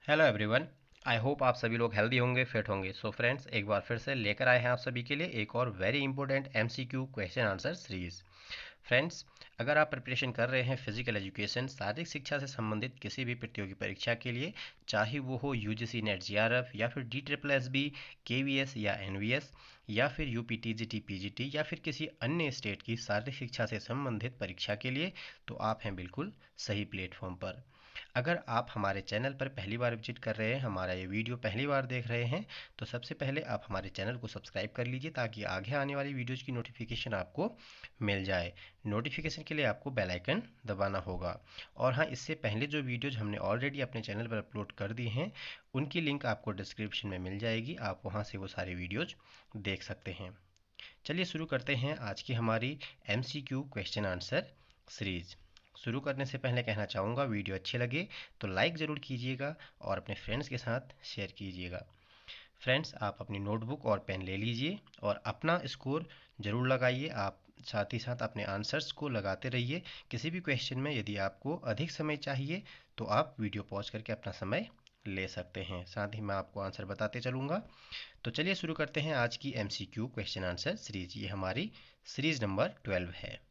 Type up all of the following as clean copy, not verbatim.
Hello everyone. I hope आप सभी लोग हेल्दी होंगे, फिट होंगे। सो फ्रेंड्स, एक बार फिर से लेकर आए हैं आप सभी के लिए एक और very important MCQ question answer series. Friends, अगर आप प्रिपरेशन कर रहे हैं फिजिकल एजुकेशन शारीरिक शिक्षा से संबंधित किसी भी प्रतियोगी परीक्षा के लिए, चाहे वो हो यूजीसी नेट जीआरएफ या फिर D triple S B, KVS या एनवीएस, या फिर यूपी टीजीटी पीजीटी या फिर किसी अन्य स्टेट की शारीरिक शिक्षा से संबंधित परीक्षा के लिए, तो आप हैं बिल्कुल सही प्लेटफॉर्म पर। अगर आप हमारे चैनल पर पहली बार विजिट कर रहे हैं, हमारा ये वीडियो पहली बार देख रहे हैं, तो सबसे पहले आप हमारे चैनल को सब्सक्राइब कर लीजिए ताकि आगे आने वाली वीडियोज़ की नोटिफिकेशन आपको मिल जाए। नोटिफिकेशन के लिए आपको बेल आइकन दबाना होगा। और हाँ, इससे पहले जो वीडियोज़ हमने ऑलरेडी अपने चैनल पर अपलोड कर दी हैं, उनकी लिंक आपको डिस्क्रिप्शन में मिल जाएगी, आप वहाँ से वो सारी वीडियोज़ देख सकते हैं। चलिए शुरू करते हैं आज की हमारी MCQ क्वेश्चन आंसर सीरीज़। शुरू करने से पहले कहना चाहूँगा, वीडियो अच्छे लगे तो लाइक ज़रूर कीजिएगा और अपने फ्रेंड्स के साथ शेयर कीजिएगा। फ्रेंड्स, आप अपनी नोटबुक और पेन ले लीजिए और अपना स्कोर ज़रूर लगाइए। आप साथ ही साथ अपने आंसर्स को लगाते रहिए। किसी भी क्वेश्चन में यदि आपको अधिक समय चाहिए तो आप वीडियो पॉज करके अपना समय ले सकते हैं। साथ ही मैं आपको आंसर बताते चलूँगा। तो चलिए शुरू करते हैं आज की MCQ क्वेश्चन आंसर सीरीज। ये हमारी सीरीज नंबर 12 है।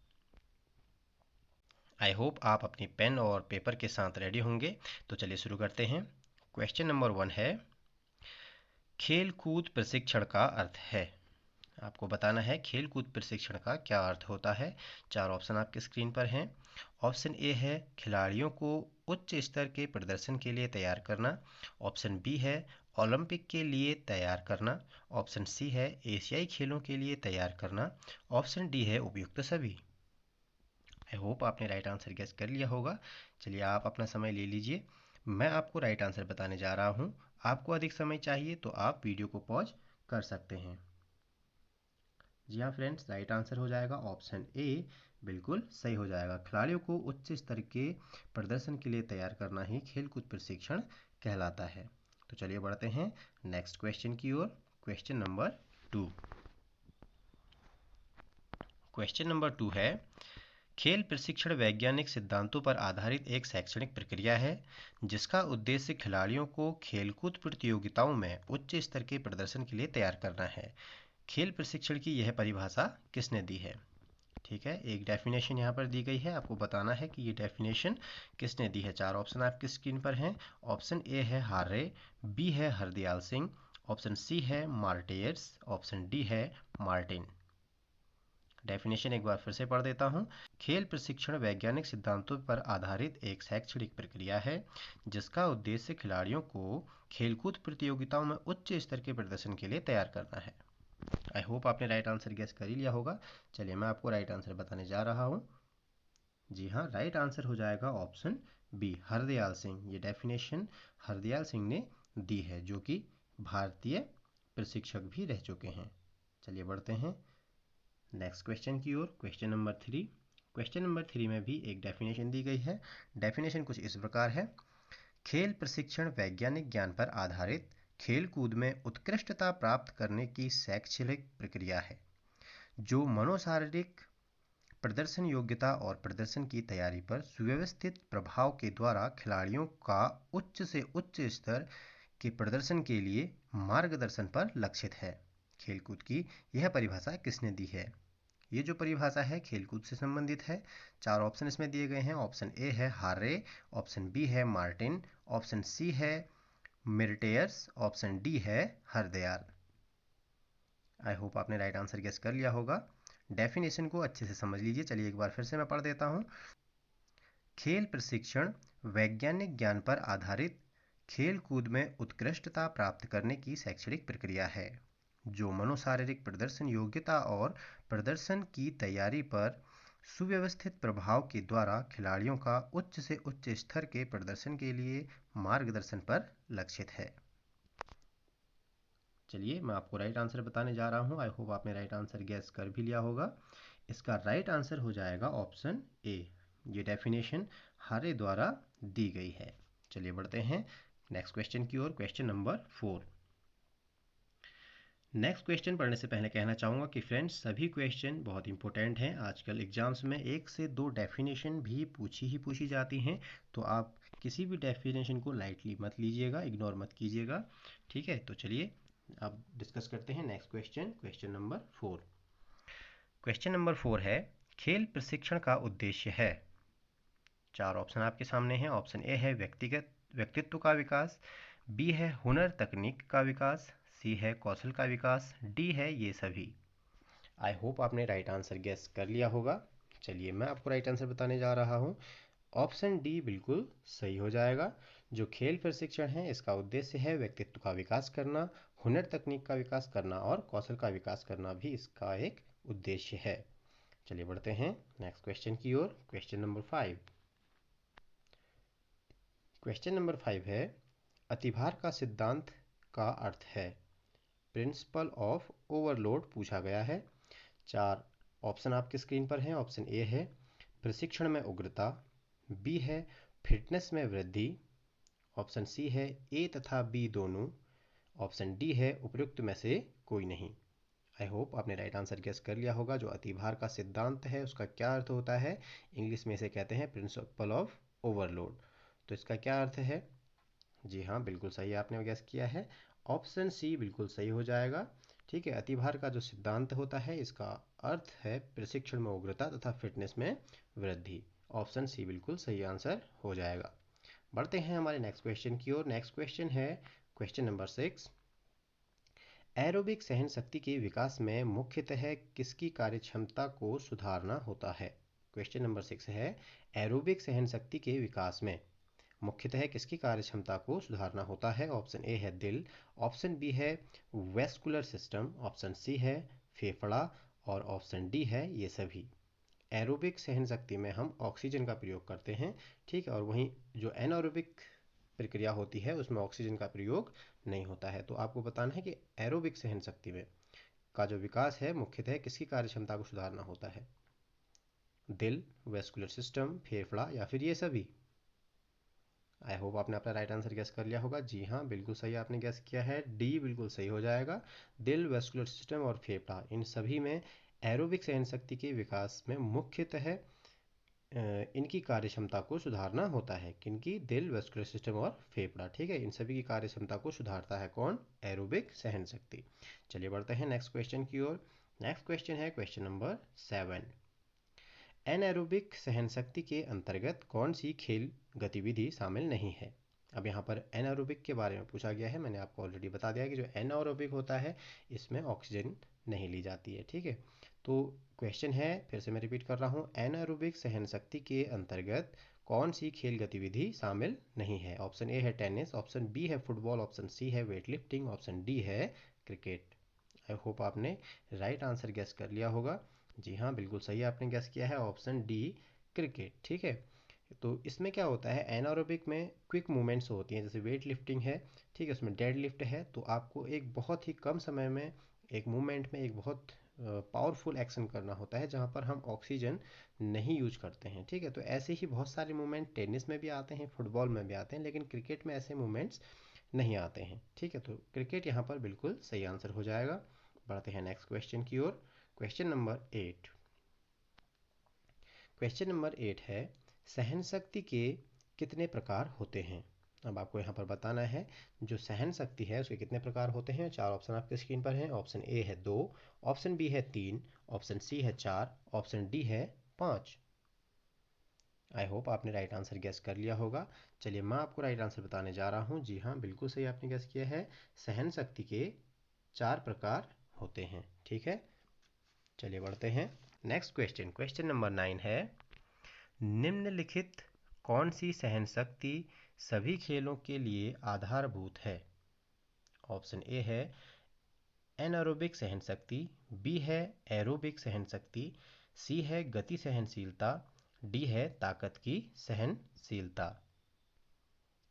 आई होप आप अपनी पेन और पेपर के साथ रेडी होंगे। तो चलिए शुरू करते हैं। क्वेश्चन नंबर 1 है, खेल कूद प्रशिक्षण का अर्थ है। आपको बताना है खेल कूद प्रशिक्षण का क्या अर्थ होता है। चार ऑप्शन आपके स्क्रीन पर हैं। ऑप्शन ए है खिलाड़ियों को उच्च स्तर के प्रदर्शन के लिए तैयार करना। ऑप्शन बी है ओलंपिक के लिए तैयार करना। ऑप्शन सी है एशियाई खेलों के लिए तैयार करना। ऑप्शन डी है उपयुक्त सभी। आई होप आपने राइट आंसर गेस कर लिया होगा। चलिए आप अपना समय ले लीजिए, मैं आपको राइट आंसर बताने जा रहा हूँ। आपको अधिक समय चाहिए तो आप वीडियो को पॉज कर सकते हैं। जी हाँ फ्रेंड्स, राइट आंसर हो जाएगा ऑप्शन ए, बिल्कुल सही हो जाएगा। खिलाड़ियों को उच्च स्तर के प्रदर्शन के लिए तैयार करना ही खेलकूद प्रशिक्षण कहलाता है। तो चलिए बढ़ते हैं नेक्स्ट क्वेश्चन की ओर। Question number 2। क्वेश्चन नंबर 2 है, खेल प्रशिक्षण वैज्ञानिक सिद्धांतों पर आधारित एक शैक्षणिक प्रक्रिया है जिसका उद्देश्य खिलाड़ियों को खेलकूद प्रतियोगिताओं में उच्च स्तर के प्रदर्शन के लिए तैयार करना है। खेल प्रशिक्षण की यह परिभाषा किसने दी है? ठीक है, एक डेफिनेशन यहाँ पर दी गई है, आपको बताना है कि ये डेफिनेशन किसने दी है। चार ऑप्शन आपकी स्क्रीन पर हैं। ऑप्शन ए है हार्रे, बी है हरदयाल सिंह, ऑप्शन सी है मार्टेयर्स, ऑप्शन डी है मार्टिन। डेफिनेशन एक बार फिर से पढ़ देता हूँ। खेल प्रशिक्षण वैज्ञानिक सिद्धांतों पर आधारित एक शैक्षणिक प्रक्रिया है जिसका उद्देश्य खिलाड़ियों को खेलकूद प्रतियोगिताओं में उच्च स्तर के प्रदर्शन के लिए तैयार करना है। आई होप आपने राइट आंसर गेस कर ही लिया होगा। चलिए मैं आपको राइट आंसर बताने जा रहा हूँ। जी हाँ, राइट आंसर हो जाएगा ऑप्शन बी, हरदयाल सिंह। ये डेफिनेशन हरदयाल सिंह ने दी है, जो कि भारतीय प्रशिक्षक भी रह चुके हैं। चलिए बढ़ते हैं नेक्स्ट क्वेश्चन की ओर। Question number 3। क्वेश्चन नंबर 3 में भी एक डेफिनेशन दी गई है। डेफिनेशन कुछ इस प्रकार है, खेल प्रशिक्षण वैज्ञानिक ज्ञान पर आधारित खेल कूद में उत्कृष्टता प्राप्त करने की शैक्षणिक प्रक्रिया है जो मनोशारीरिक प्रदर्शन योग्यता और प्रदर्शन की तैयारी पर सुव्यवस्थित प्रभाव के द्वारा खिलाड़ियों का उच्च से उच्च स्तर के प्रदर्शन के लिए मार्गदर्शन पर लक्षित है। खेलकूद की यह परिभाषा किसने दी है? ये जो परिभाषा है खेलकूद से संबंधित है। चार ऑप्शन इसमें दिए गए हैं। ऑप्शन ए है हार्रे, ऑप्शन बी है मार्टिन, ऑप्शन सी है मिर्टेयर्स, ऑप्शन डी है हरदयाल। आई होप आपने राइट आंसर गेस कर लिया होगा। डेफिनेशन को अच्छे से समझ लीजिए। चलिए एक बार फिर से मैं पढ़ देता हूँ। खेल प्रशिक्षण वैज्ञानिक ज्ञान पर आधारित खेल कूद में उत्कृष्टता प्राप्त करने की शैक्षणिक प्रक्रिया है जो मनोशारीरिक प्रदर्शन योग्यता और प्रदर्शन की तैयारी पर सुव्यवस्थित प्रभाव के द्वारा खिलाड़ियों का उच्च से उच्च स्तर के प्रदर्शन के लिए मार्गदर्शन पर लक्षित है। चलिए मैं आपको राइट आंसर बताने जा रहा हूँ। आई होप आपने राइट आंसर गैस कर भी लिया होगा। इसका राइट आंसर हो जाएगा ऑप्शन ए। ये डेफिनेशन हारे द्वारा दी गई है। चलिए बढ़ते हैं नेक्स्ट क्वेश्चन की ओर। Question number 4। नेक्स्ट क्वेश्चन पढ़ने से पहले कहना चाहूँगा कि फ्रेंड्स, सभी क्वेश्चन बहुत इंपॉर्टेंट हैं। आजकल एग्जाम्स में 1 से 2 डेफिनेशन भी पूछी जाती हैं, तो आप किसी भी डेफिनेशन को लाइटली मत लीजिएगा, इग्नोर मत कीजिएगा, ठीक है। तो चलिए अब डिस्कस करते हैं next question, question number 4। Question number 4 है, खेल प्रशिक्षण का उद्देश्य है। 4 ऑप्शन आपके सामने हैं। ऑप्शन ए है व्यक्तित्व का विकास, बी है हुनर तकनीक का विकास, सी है कौशल का विकास, डी है ये सभी। आई होप आपने राइट आंसर गेस कर लिया होगा। चलिए मैं आपको राइट आंसर बताने जा रहा हूँ। ऑप्शन डी बिल्कुल सही हो जाएगा। जो खेल प्रशिक्षण है इसका उद्देश्य है व्यक्तित्व का विकास करना, हुनर तकनीक का विकास करना और कौशल का विकास करना भी इसका एक उद्देश्य है। चलिए बढ़ते हैं नेक्स्ट क्वेश्चन की ओर, क्वेश्चन नंबर 5। क्वेश्चन नंबर 5 है, अतिभार का सिद्धांत का अर्थ है। प्रिंसिपल ऑफ ओवरलोड पूछा गया है। 4 ऑप्शन आपके स्क्रीन पर हैं। ऑप्शन ए है प्रशिक्षण में उग्रता, बी है फिटनेस में वृद्धि, ऑप्शन सी है ए तथा बी दोनों, ऑप्शन डी है उपयुक्त में से कोई नहीं। आई होप आपने राइट आंसर गेस कर लिया होगा। जो अतिभार का सिद्धांत है उसका क्या अर्थ होता है, इंग्लिश में इसे कहते हैं प्रिंसिपल ऑफ ओवरलोड। तो इसका क्या अर्थ है? जी हाँ, बिल्कुल सही आपने गेस किया है। ऑप्शन सी बिल्कुल सही हो जाएगा। ठीक है, अतिभार का जो सिद्धांत होता है इसका अर्थ है प्रशिक्षण में उग्रता तथा फिटनेस में वृद्धि। ऑप्शन सी बिल्कुल सही आंसर हो जाएगा। बढ़ते हैं हमारे नेक्स्ट क्वेश्चन की ओर। नेक्स्ट क्वेश्चन है क्वेश्चन नंबर 6। एरोबिक सहन शक्ति के विकास में मुख्यतः किसकी कार्यक्षमता को सुधारना होता है? क्वेश्चन नंबर 6 है, एरोबिक सहन शक्ति के विकास में मुख्यतः किसकी कार्यक्षमता को सुधारना होता है? ऑप्शन ए है दिल, ऑप्शन बी है वेस्कुलर सिस्टम, ऑप्शन सी है फेफड़ा और ऑप्शन डी है ये सभी। एरोबिक सहन शक्ति में हम ऑक्सीजन का प्रयोग करते हैं, ठीक है, और वहीं जो एनारोबिक प्रक्रिया होती है उसमें ऑक्सीजन का प्रयोग नहीं होता है। तो आपको बताना है कि एरोबिक सहन शक्ति में का जो विकास है मुख्यतः किसकी कार्यक्षमता को सुधारना होता है? दिल, वेस्कुलर सिस्टम, फेफड़ा या फिर ये सभी। आई होप आपने अपना राइट आंसर गेस कर लिया होगा। जी हाँ, बिल्कुल सही आपने गेस किया है, डी बिल्कुल सही हो जाएगा। दिल, वेस्कुलर सिस्टम और फेफड़ा, इन सभी में एरोबिक सहन शक्ति के विकास में मुख्यतः इनकी कार्यक्षमता को सुधारना होता है। किनकी? दिल, वेस्कुलर सिस्टम और फेफड़ा, ठीक है, इन सभी की कार्यक्षमता को सुधारता है कौन? एरोबिक सहन शक्ति। चलिए बढ़ते हैं नेक्स्ट क्वेश्चन की ओर। नेक्स्ट क्वेश्चन है क्वेश्चन नंबर 7। एनारोबिक सहन शक्ति के अंतर्गत कौन सी खेल गतिविधि शामिल नहीं है? अब यहाँ पर एनारोबिक के बारे में पूछा गया है। मैंने आपको ऑलरेडी बता दिया कि जो एनारोबिक होता है इसमें ऑक्सीजन नहीं ली जाती है, ठीक है। तो क्वेश्चन है, फिर से मैं रिपीट कर रहा हूँ, एनारोबिक सहन शक्ति के अंतर्गत कौन सी खेल गतिविधि शामिल नहीं है? ऑप्शन ए है टेनिस, ऑप्शन बी है फुटबॉल, ऑप्शन सी है वेट लिफ्टिंग, ऑप्शन डी है क्रिकेट। आई होप आपने राइट आंसर गेस कर लिया होगा। जी हाँ, बिल्कुल सही आपने गेस किया है, ऑप्शन डी क्रिकेट, ठीक है। तो इसमें क्या होता है, एनारोबिक में क्विक मूवमेंट्स होती हैं, जैसे वेट लिफ्टिंग है, ठीक है, उसमें डेड लिफ्ट है, तो आपको एक बहुत ही कम समय में एक मूवमेंट में एक बहुत पावरफुल एक्शन करना होता है जहाँ पर हम ऑक्सीजन नहीं यूज करते हैं, ठीक है। तो ऐसे ही बहुत सारे मूवमेंट टेनिस में भी आते हैं, फुटबॉल में भी आते हैं, लेकिन क्रिकेट में ऐसे मूवमेंट्स नहीं आते हैं, ठीक है। तो क्रिकेट यहाँ पर बिल्कुल सही आंसर हो जाएगा। बढ़ते हैं नेक्स्ट क्वेश्चन की ओर, क्वेश्चन नंबर 8। क्वेश्चन नंबर 8 है, सहन शक्ति के कितने प्रकार होते हैं? अब आपको यहाँ पर बताना है जो सहन शक्ति है उसके कितने प्रकार होते हैं। 4 ऑप्शन आपके स्क्रीन पर हैं। ऑप्शन ए है 2, ऑप्शन बी है 3, ऑप्शन सी है 4, ऑप्शन डी है 5। आई होप आपने राइट आंसर गेस कर लिया होगा। चलिए मैं आपको राइट आंसर बताने जा रहा हूँ। जी हाँ, बिल्कुल सही आपने गेस किया है, सहन शक्ति के 4 प्रकार होते हैं, ठीक है। चलिए बढ़ते हैं नेक्स्ट क्वेश्चन, क्वेश्चन नंबर 9 है, निम्नलिखित कौन सी सहन शक्ति सभी खेलों के लिए आधारभूत है? ऑप्शन ए है एनारोबिक सहन शक्ति, बी है एरोबिक सहन शक्ति, सी है गति सहनशीलता, डी है ताकत की सहनशीलता।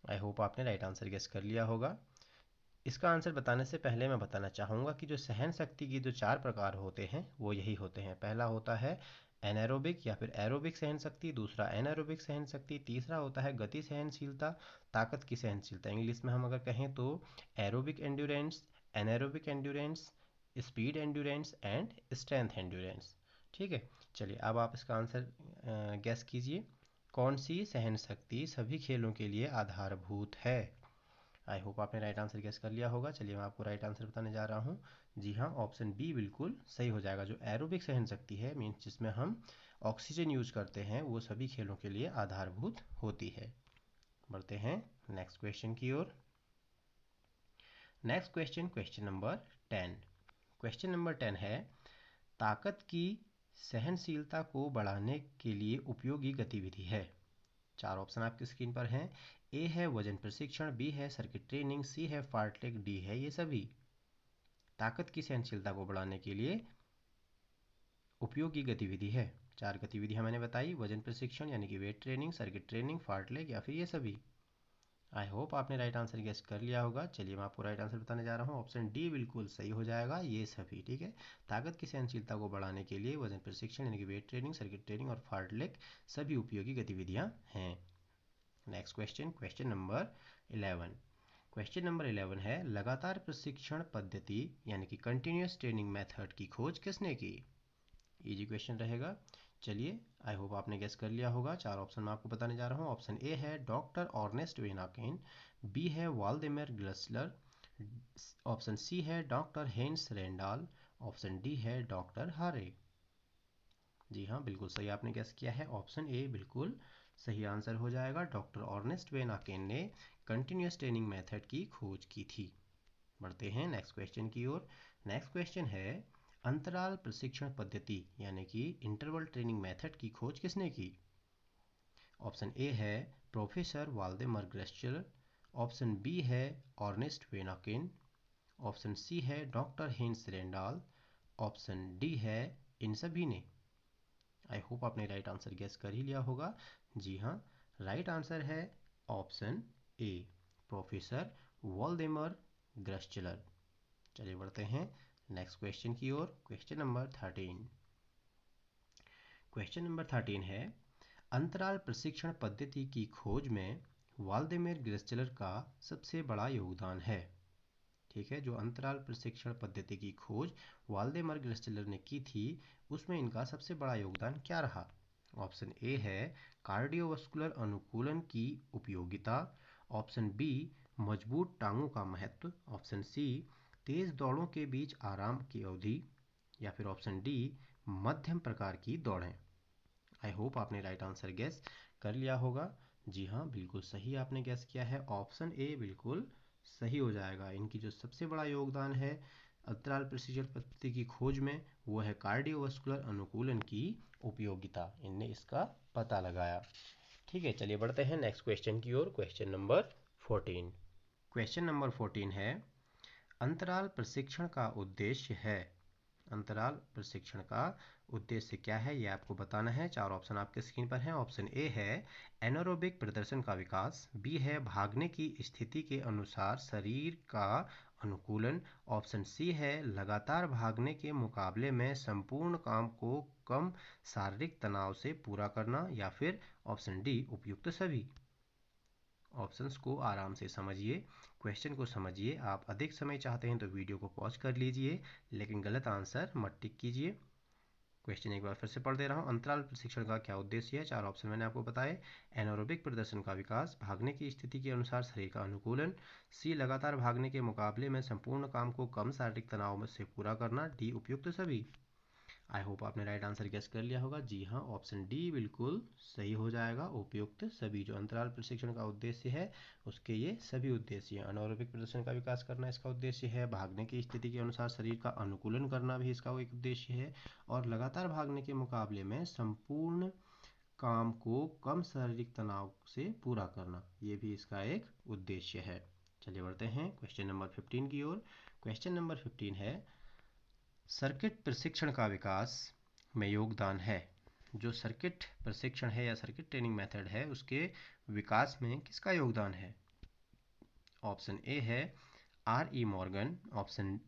आई होप आपने राइट आंसर गेस कर लिया होगा। इसका आंसर बताने से पहले मैं बताना चाहूँगा कि जो सहन शक्ति के जो 4 प्रकार होते हैं वो यही होते हैं। पहला होता है एनारोबिक या फिर एरोबिक सहन शक्ति, दूसरा एनारोबिक सहन शक्ति, तीसरा होता है गति सहनशीलता, ताकत की सहनशीलता। इंग्लिश में हम अगर कहें तो aerobic endurance, anaerobic endurance, speed endurance and strength endurance, ठीक है। चलिए अब आप इसका आंसर गैस कीजिए। कौन सी सहन शक्ति सभी खेलों के लिए आधारभूत है? आई होप आपने राइट आंसर गेस कर लिया होगा। चलिए मैं आपको राइट आंसर बताने जा रहा हूँ। जी हाँ, ऑप्शन बी बिल्कुल सही हो जाएगा। जो एरोबिक सहन शक्ति है, मीन्स जिसमें हम ऑक्सीजन यूज करते हैं, वो सभी खेलों के लिए आधारभूत होती है। बढ़ते हैं नेक्स्ट क्वेश्चन की ओर। Next question, question number 10। Question number 10 है, ताकत की सहनशीलता को बढ़ाने के लिए उपयोगी गतिविधि है। चार ऑप्शन आपकी स्क्रीन पर हैं। ए है वजन प्रशिक्षण, बी है सर्किट ट्रेनिंग, सी है फार्टलेक, डी है ये सभी। ताकत की सहनशीलता को बढ़ाने के लिए उपयोगी गतिविधि है। चार गतिविधियां मैंने बताई, वजन प्रशिक्षण यानी कि वेट ट्रेनिंग, सर्किट ट्रेनिंग, फार्टलेक या फिर ये सभी। आई होप आपने राइट आंसर गेस कर लिया होगा। चलिए मैं आपको राइट आंसर बताने जा रहा हूँ। ऑप्शन डी बिल्कुल सही हो जाएगा, ये सभी। ठीक है, ताकत की सहनशीलता को बढ़ाने के लिए वजन प्रशिक्षण यानी कि वेट ट्रेनिंग, सर्किट ट्रेनिंग और फार्टलेक सभी उपयोगी गतिविधियां हैं। Next question, question number 11। Question number 11 है, लगातार प्रशिक्षण पद्धति यानी कि कंटिन्यूस ट्रेनिंग मेथड की खोज किसने की? इजी क्वेश्चन रहेगा। चलिए, आई होप आपने गेस कर लिया होगा। चार ऑप्शन मैं आपको बताने जा रहा हूँ। ऑप्शन ए है डॉक्टर ऑर्नेस्ट वेनाकेन, बी है वाल्डेमर ग्लसलर, ऑप्शन सी है doctor Hans Reindell, option D है डॉक्टर हारे। जी हाँ, बिल्कुल सही आपने गेस किया है। ऑप्शन ए बिल्कुल सही आंसर हो जाएगा। डॉक्टर ऑर्नेस्ट वेनाकेन ने कंटिन्यूस ट्रेनिंग मेथड की खोज की थी। बढ़ते हैं नेक्स्ट क्वेश्चन की ओर। नेक्स्ट क्वेश्चन है, अंतराल प्रशिक्षण पद्धति यानी कि इंटरवल ट्रेनिंग मेथड की खोज किसने की? ऑप्शन ए है professor Waldemar Gerschler, option B है ऑर्नेस्ट वेनाकेन, ऑप्शन सी है doctor Hans Reindell, option D है इन सभी ने। आई होप आपने राइट आंसर गेस कर ही लिया होगा। जी हाँ, राइट आंसर है option A, professor Waldemar Gerschler. चलिए बढ़ते हैं नेक्स्ट क्वेश्चन की ओर। Question number 13। क्वेश्चन नंबर 13 है, अंतराल प्रशिक्षण पद्धति की खोज में वाल्डेमर ग्रेस्चलर का सबसे बड़ा योगदान है। ठीक है, जो अंतराल प्रशिक्षण पद्धति की खोज वाल्डेमर ग्रेस्चलर ने की थी, उसमें इनका सबसे बड़ा योगदान क्या रहा? ऑप्शन ए है कार्डियोवास्कुलर अनुकूलन की उपयोगिता, ऑप्शन बी मजबूत टांगों का महत्व, ऑप्शन सी तेज दौड़ों के बीच आराम की अवधि, या फिर ऑप्शन डी मध्यम प्रकार की दौड़ें। आई होप आपने राइट आंसर गेस कर लिया होगा। जी हाँ, बिल्कुल सही आपने गेस किया है। ऑप्शन ए बिल्कुल सही हो जाएगा। इनकी जो सबसे बड़ा योगदान है अंतराल प्रशिक्षण पद्धति की खोज में, वो है कार्डियोवास्कुलर अनुकूलन की उपयोगिता। इनने इसका पता लगाया। ठीक है, चलिए बढ़ते हैं नेक्स्ट क्वेश्चन की ओर। Question number 14। क्वेश्चन नंबर 14 है, अंतराल प्रशिक्षण का उद्देश्य है। अंतराल प्रशिक्षण का उद्देश्य क्या है, ये आपको बताना है। चार ऑप्शन आपके स्क्रीन पर हैं। ऑप्शन ए है एनारोबिक प्रदर्शन का विकास, बी है भागने की स्थिति के अनुसार शरीर का अनुकूलन, ऑप्शन सी है लगातार भागने के मुकाबले में संपूर्ण काम को कम शारीरिक तनाव से पूरा करना, या फिर ऑप्शन डी उपयुक्त सभी। ऑप्शंस को आराम से समझिए, क्वेश्चन को समझिए। आप अधिक समय चाहते हैं तो वीडियो को पॉज कर लीजिए, लेकिन गलत आंसर मत टिक कीजिए। क्वेश्चन एक बार फिर से पढ़ दे रहा हूँ। अंतराल प्रशिक्षण का क्या उद्देश्य है? चार ऑप्शन मैंने आपको बताए। एनारोबिक प्रदर्शन का विकास, भागने की स्थिति के अनुसार शरीर का अनुकूलन, सी लगातार भागने के मुकाबले में संपूर्ण काम को कम शारीरिक तनाव से पूरा करना, डी उपयुक्त सभी। आई होप आपने राइट आंसर गेस कर लिया होगा। जी हाँ, ऑप्शन डी बिल्कुल सही हो जाएगा, उपयुक्त सभी। जो अंतराल प्रशिक्षण का उद्देश्य है, उसके ये सभी उद्देश्य हैं। अनारोबिक प्रदर्शन का विकास करना इसका उद्देश्य है, भागने की स्थिति के अनुसार शरीर का अनुकूलन करना भी इसका एक उद्देश्य है, और लगातार भागने के मुकाबले में संपूर्ण काम को कम शारीरिक तनाव से पूरा करना, ये भी इसका एक उद्देश्य है। चलिए बढ़ते हैं क्वेश्चन नंबर 15 की ओर। क्वेश्चन नंबर 15 है, सर्किट प्रशिक्षण का विकास में योगदान है। जो सर्किट प्रशिक्षण है या सर्किट ट्रेनिंग मेथड है, उसके विकास में किसका योगदान है? ऑप्शन ए है आर ई मॉर्गन, ऑप्शन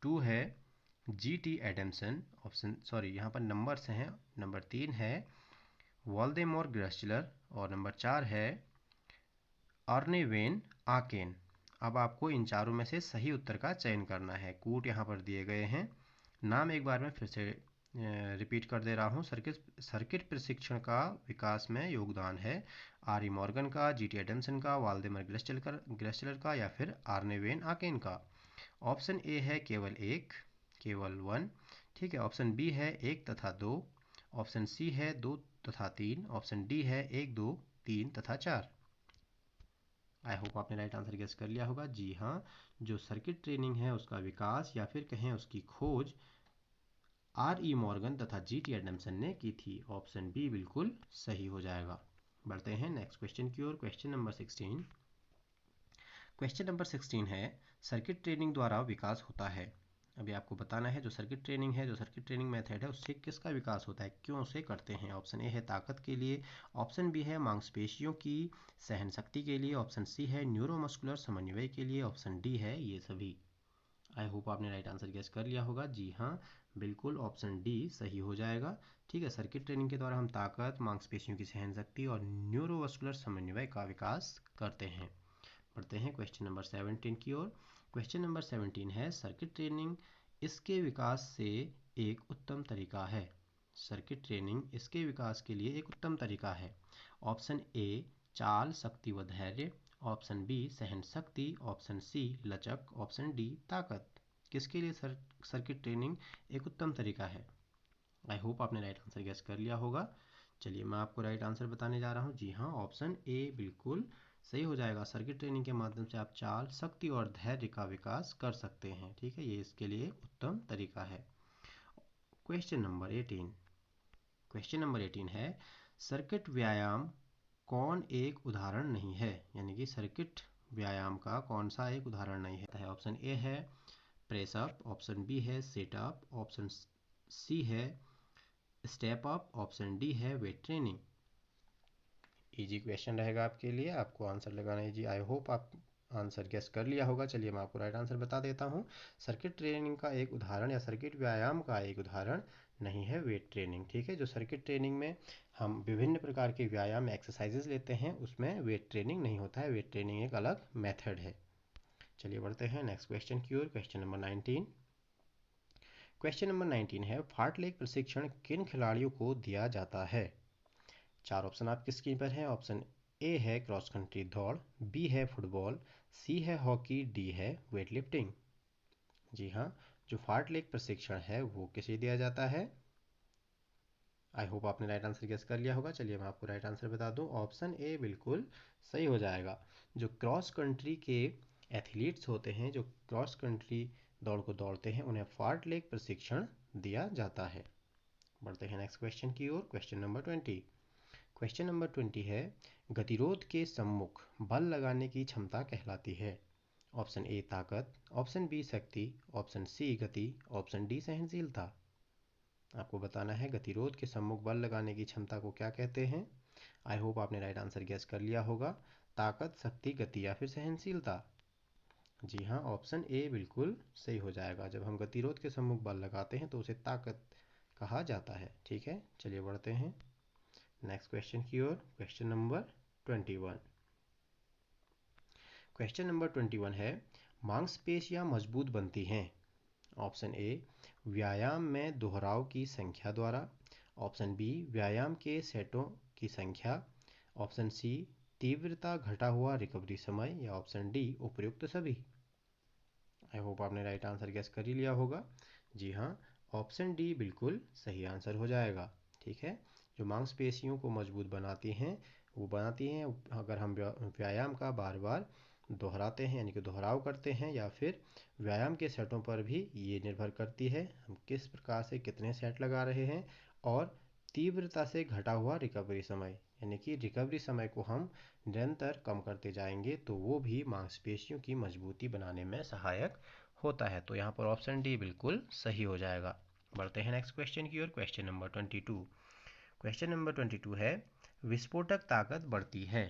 2 है जी टी एडम्सन, यहाँ पर नंबर्स हैं। नंबर 3 है वाल्डेमोर ग्रेस्चलर, और नंबर 4 है अर्ने वेन आकेन। अब आपको इन चारों में से सही उत्तर का चयन करना है। कूट यहाँ पर दिए गए हैं। नाम एक बार मैं फिर से रिपीट कर दे रहा हूँ, सर्किट प्रशिक्षण का विकास में योगदान है आर ई मॉर्गन का, जी टी एडमसन का, वाल्डेमर ग्रेस्चलर का या फिर आर्ने वेन आकेन का। ऑप्शन ए है केवल वन, ठीक है। ऑप्शन बी है एक तथा दो, ऑप्शन सी है दो तथा तीन, ऑप्शन डी है एक दो तीन तथा चार। आई होप आपने राइट आंसर गेस कर लिया होगा। जी हाँ, जो सर्किट ट्रेनिंग है उसका विकास या फिर कहें उसकी खोज आर ई मॉर्गन तथा जी टी एडमसन ने की थी। ऑप्शन बी बिल्कुल सही हो जाएगा। बढ़ते हैं नेक्स्ट क्वेश्चन की ओर। Question number 16। क्वेश्चन नंबर 16 है, सर्किट ट्रेनिंग द्वारा विकास होता है। अभी आपको बताना है जो सर्किट ट्रेनिंग है, जो सर्किट ट्रेनिंग मेथड है, उससे किसका विकास होता है, क्यों उसे करते हैं। ऑप्शन ए है ताकत के लिए, ऑप्शन बी है मांसपेशियों की सहन शक्ति के लिए, ऑप्शन सी है न्यूरोमस्कुलर समन्वय के लिए, ऑप्शन डी है ये सभी। आई होप आपने राइट आंसर गेस कर लिया होगा। जी हाँ, बिल्कुल ऑप्शन डी सही हो जाएगा। ठीक है, सर्किट ट्रेनिंग के द्वारा हम ताकत, मांसपेशियों की सहन शक्ति और न्यूरोवस्कुलर समन्वय का विकास करते हैं। बढ़ते हैं क्वेश्चन नंबर 17 की ओर। क्वेश्चन नंबर 17 है, सर्किट ट्रेनिंग इसके विकास से एक उत्तम तरीका है। सर्किट ट्रेनिंग इसके विकास के लिए एक उत्तम तरीका है। ऑप्शन ए चाल, शक्ति व धैर्य, ऑप्शन बी सहन शक्ति, ऑप्शन सी लचक, ऑप्शन डी ताकत। किसके लिए सर्किट ट्रेनिंग एक उत्तम तरीका है। आई होप आपने राइट आंसर गेस कर लिया होगा। चलिए मैं आपको राइट आंसर बताने जा रहा हूँ। जी हाँ, ऑप्शन ए बिल्कुल सही हो जाएगा। सर्किट ट्रेनिंग के माध्यम से आप चाल, शक्ति और धैर्य का विकास कर सकते हैं। ठीक है, ये इसके लिए उत्तम तरीका है। Question number 18। क्वेश्चन नंबर 18 है, सर्किट व्यायाम कौन एक उदाहरण नहीं है। यानी कि सर्किट व्यायाम का कौन सा एक उदाहरण नहीं है। ऑप्शन ए है प्रेस अप, ऑप्शन बी है सेट अप, ऑप्शन सी है स्टेप अप, ऑप्शन डी है वेट ट्रेनिंग। इजी क्वेश्चन रहेगा आपके लिए, आपको आंसर लगाना है। जी आई होप आप आंसर गेस कर लिया होगा। चलिए मैं आपको राइट आंसर बता देता हूँ। सर्किट ट्रेनिंग का एक उदाहरण या सर्किट व्यायाम का एक उदाहरण नहीं है वेट ट्रेनिंग। ठीक है, जो सर्किट ट्रेनिंग में हम विभिन्न प्रकार के व्यायाम एक्सरसाइजेज लेते हैं उसमें वेट ट्रेनिंग नहीं होता है। वेट ट्रेनिंग एक अलग मेथड है। चलिए बढ़ते हैं नेक्स्ट क्वेश्चन की ओर। Question number 19। क्वेश्चन नंबर 19 है, फार्टलेग प्रशिक्षण किन खिलाड़ियों को दिया जाता है। चार ऑप्शन आपकी स्क्रीन पर हैं। ऑप्शन ए है क्रॉस कंट्री दौड़, बी है फुटबॉल, सी है हॉकी, डी है वेट लिफ्टिंग। जी हाँ, जो फार्टलेग प्रशिक्षण है वो किसे दिया जाता है। आई होप आपने राइट आंसर गेस कर लिया होगा। चलिए मैं आपको राइट आंसर बता दूं। ऑप्शन ए बिल्कुल सही हो जाएगा। जो क्रॉस कंट्री के एथलीट्स होते हैं, जो क्रॉस कंट्री दौड़ को दौड़ते हैं, उन्हें फार्टलेग प्रशिक्षण दिया जाता है। बढ़ते हैं नेक्स्ट क्वेश्चन की ओर। Question number 20। क्वेश्चन नंबर 20 है, गतिरोध के सम्मुख बल लगाने की क्षमता कहलाती है। ऑप्शन ए ताकत, ऑप्शन बी शक्ति, ऑप्शन सी गति, ऑप्शन डी सहनशीलता। आपको बताना है गतिरोध के सम्मुख बल लगाने की क्षमता को क्या कहते हैं। आई होप आपने राइट आंसर गेस कर लिया होगा। ताकत, शक्ति, गति या फिर सहनशीलता। जी हाँ, ऑप्शन ए बिल्कुल सही हो जाएगा। जब हम गतिरोध के सम्मुख बल लगाते हैं तो उसे ताकत कहा जाता है। ठीक है, चलिए बढ़ते हैं नेक्स्ट क्वेश्चन की ओर। Question number 21। क्वेश्चन नंबर 21 है, मांसपेशियां मजबूत बनती हैं। ऑप्शन ए व्यायाम में दोहराव की संख्या द्वारा, ऑप्शन बी व्यायाम के सेटों की संख्या, ऑप्शन सी तीव्रता घटा हुआ रिकवरी समय, या ऑप्शन डी उपयुक्त सभी। आई होप आपने राइट आंसर गेस कर ही लिया होगा। जी हाँ, ऑप्शन डी बिल्कुल सही आंसर हो जाएगा। ठीक है, जो मांसपेशियों को मजबूत बनाती हैं वो बनाती हैं अगर हम व्यायाम का बार बार दोहराते हैं, यानी कि दोहराव करते हैं, या फिर व्यायाम के सेटों पर भी ये निर्भर करती है हम किस प्रकार से कितने सेट लगा रहे हैं। और तीव्रता से घटा हुआ रिकवरी समय, यानी कि रिकवरी समय को हम निरंतर कम करते जाएंगे तो वो भी मांसपेशियों की मजबूती बनाने में सहायक होता है। तो यहाँ पर ऑप्शन डी बिल्कुल सही हो जाएगा। बढ़ते हैं नेक्स्ट क्वेश्चन की ओर। Question number 22। क्वेश्चन नंबर 22 है, विस्फोटक ताकत बढ़ती है।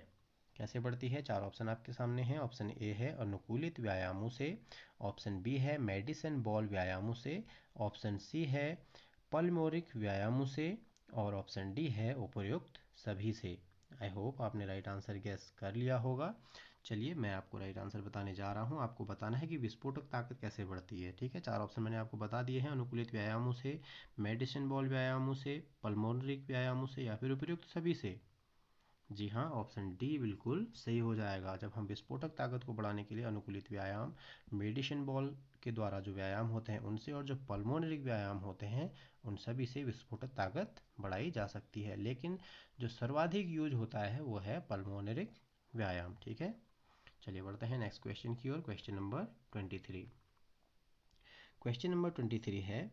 कैसे बढ़ती है। चार ऑप्शन आपके सामने हैं। ऑप्शन ए है अनुकूलित व्यायामों से, ऑप्शन बी है मेडिसिन बॉल व्यायामों से, ऑप्शन सी है पल्मोरिक व्यायामों से, और ऑप्शन डी है उपयुक्त सभी से। आई होप आपने राइट आंसर गेस कर लिया होगा। चलिए मैं आपको राइट आंसर बताने जा रहा हूँ। आपको बताना है कि विस्फोटक ताकत कैसे बढ़ती है। ठीक है, 4 ऑप्शन मैंने आपको बता दिए हैं। अनुकूलित व्यायामों से, मेडिसिन बॉल व्यायामों से, पल्मोनरी व्यायामों से, या फिर उपयुक्त सभी से। जी हाँ, ऑप्शन डी बिल्कुल सही हो जाएगा। जब हम विस्फोटक ताकत को बढ़ाने के लिए अनुकूलित व्यायाम, मेडिसिन बॉल के द्वारा जो व्यायाम होते हैं उनसे, और जो पल्मोनरी व्यायाम होते हैं उन सभी से विस्फोटक ताकत बढ़ाई जा सकती है। लेकिन जो सर्वाधिक यूज होता है वो है पल्मोनरी व्यायाम। ठीक है, चलिए बढ़ते हैं नेक्स्ट क्वेश्चन की ओर। Question number 23। क्वेश्चन नंबर 23 है,